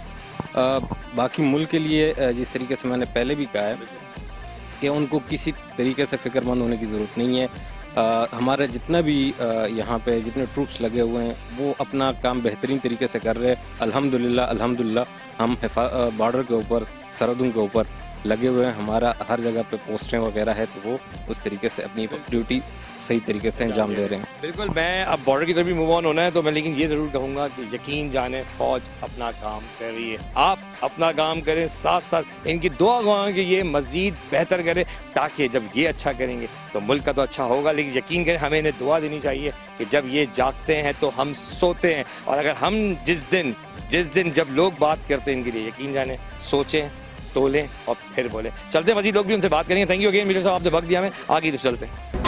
बाकी मुल्क के लिए जिस तरीके से मैंने पहले भी कहा है कि उनको किसी तरीके से फ़िक्रमंद होने की ज़रूरत नहीं है। हमारे जितना भी यहाँ पे जितने ट्रूप्स लगे हुए हैं वो अपना काम बेहतरीन तरीके से कर रहे हैं। अल्हम्दुलिल्लाह हम बॉर्डर के ऊपर, सरहदों के ऊपर लगे हुए हैं, हमारा हर जगह पे पोस्टें वगैरह है, तो वो उस तरीके से अपनी ड्यूटी सही तरीके से अंजाम दे रहे हैं। बिल्कुल, मैं अब बॉर्डर की तरफ भी मूव ऑन होना है, तो मैं लेकिन ये ज़रूर कहूँगा कि यकीन जाने फ़ौज अपना काम कर रही है, आप अपना काम करें, साथ साथ इनकी दुआ गवाएं कि ये मज़ीद बेहतर करें, ताकि जब ये अच्छा करेंगे तो मुल्क का तो अच्छा होगा। लेकिन यकीन करें हमें इन्हें दुआ देनी चाहिए कि जब ये जागते हैं तो हम सोते हैं, और अगर हम जिस दिन जब लोग बात करते हैं इनके लिए, यकीन जाने सोचें, तोलें और फिर बोले। चलते मजीद लोग भी उनसे बात करेंगे। थैंक यू अगेन मीडिया साहब, आपने वक्त दिया, हमें आगे तो चलते हैं।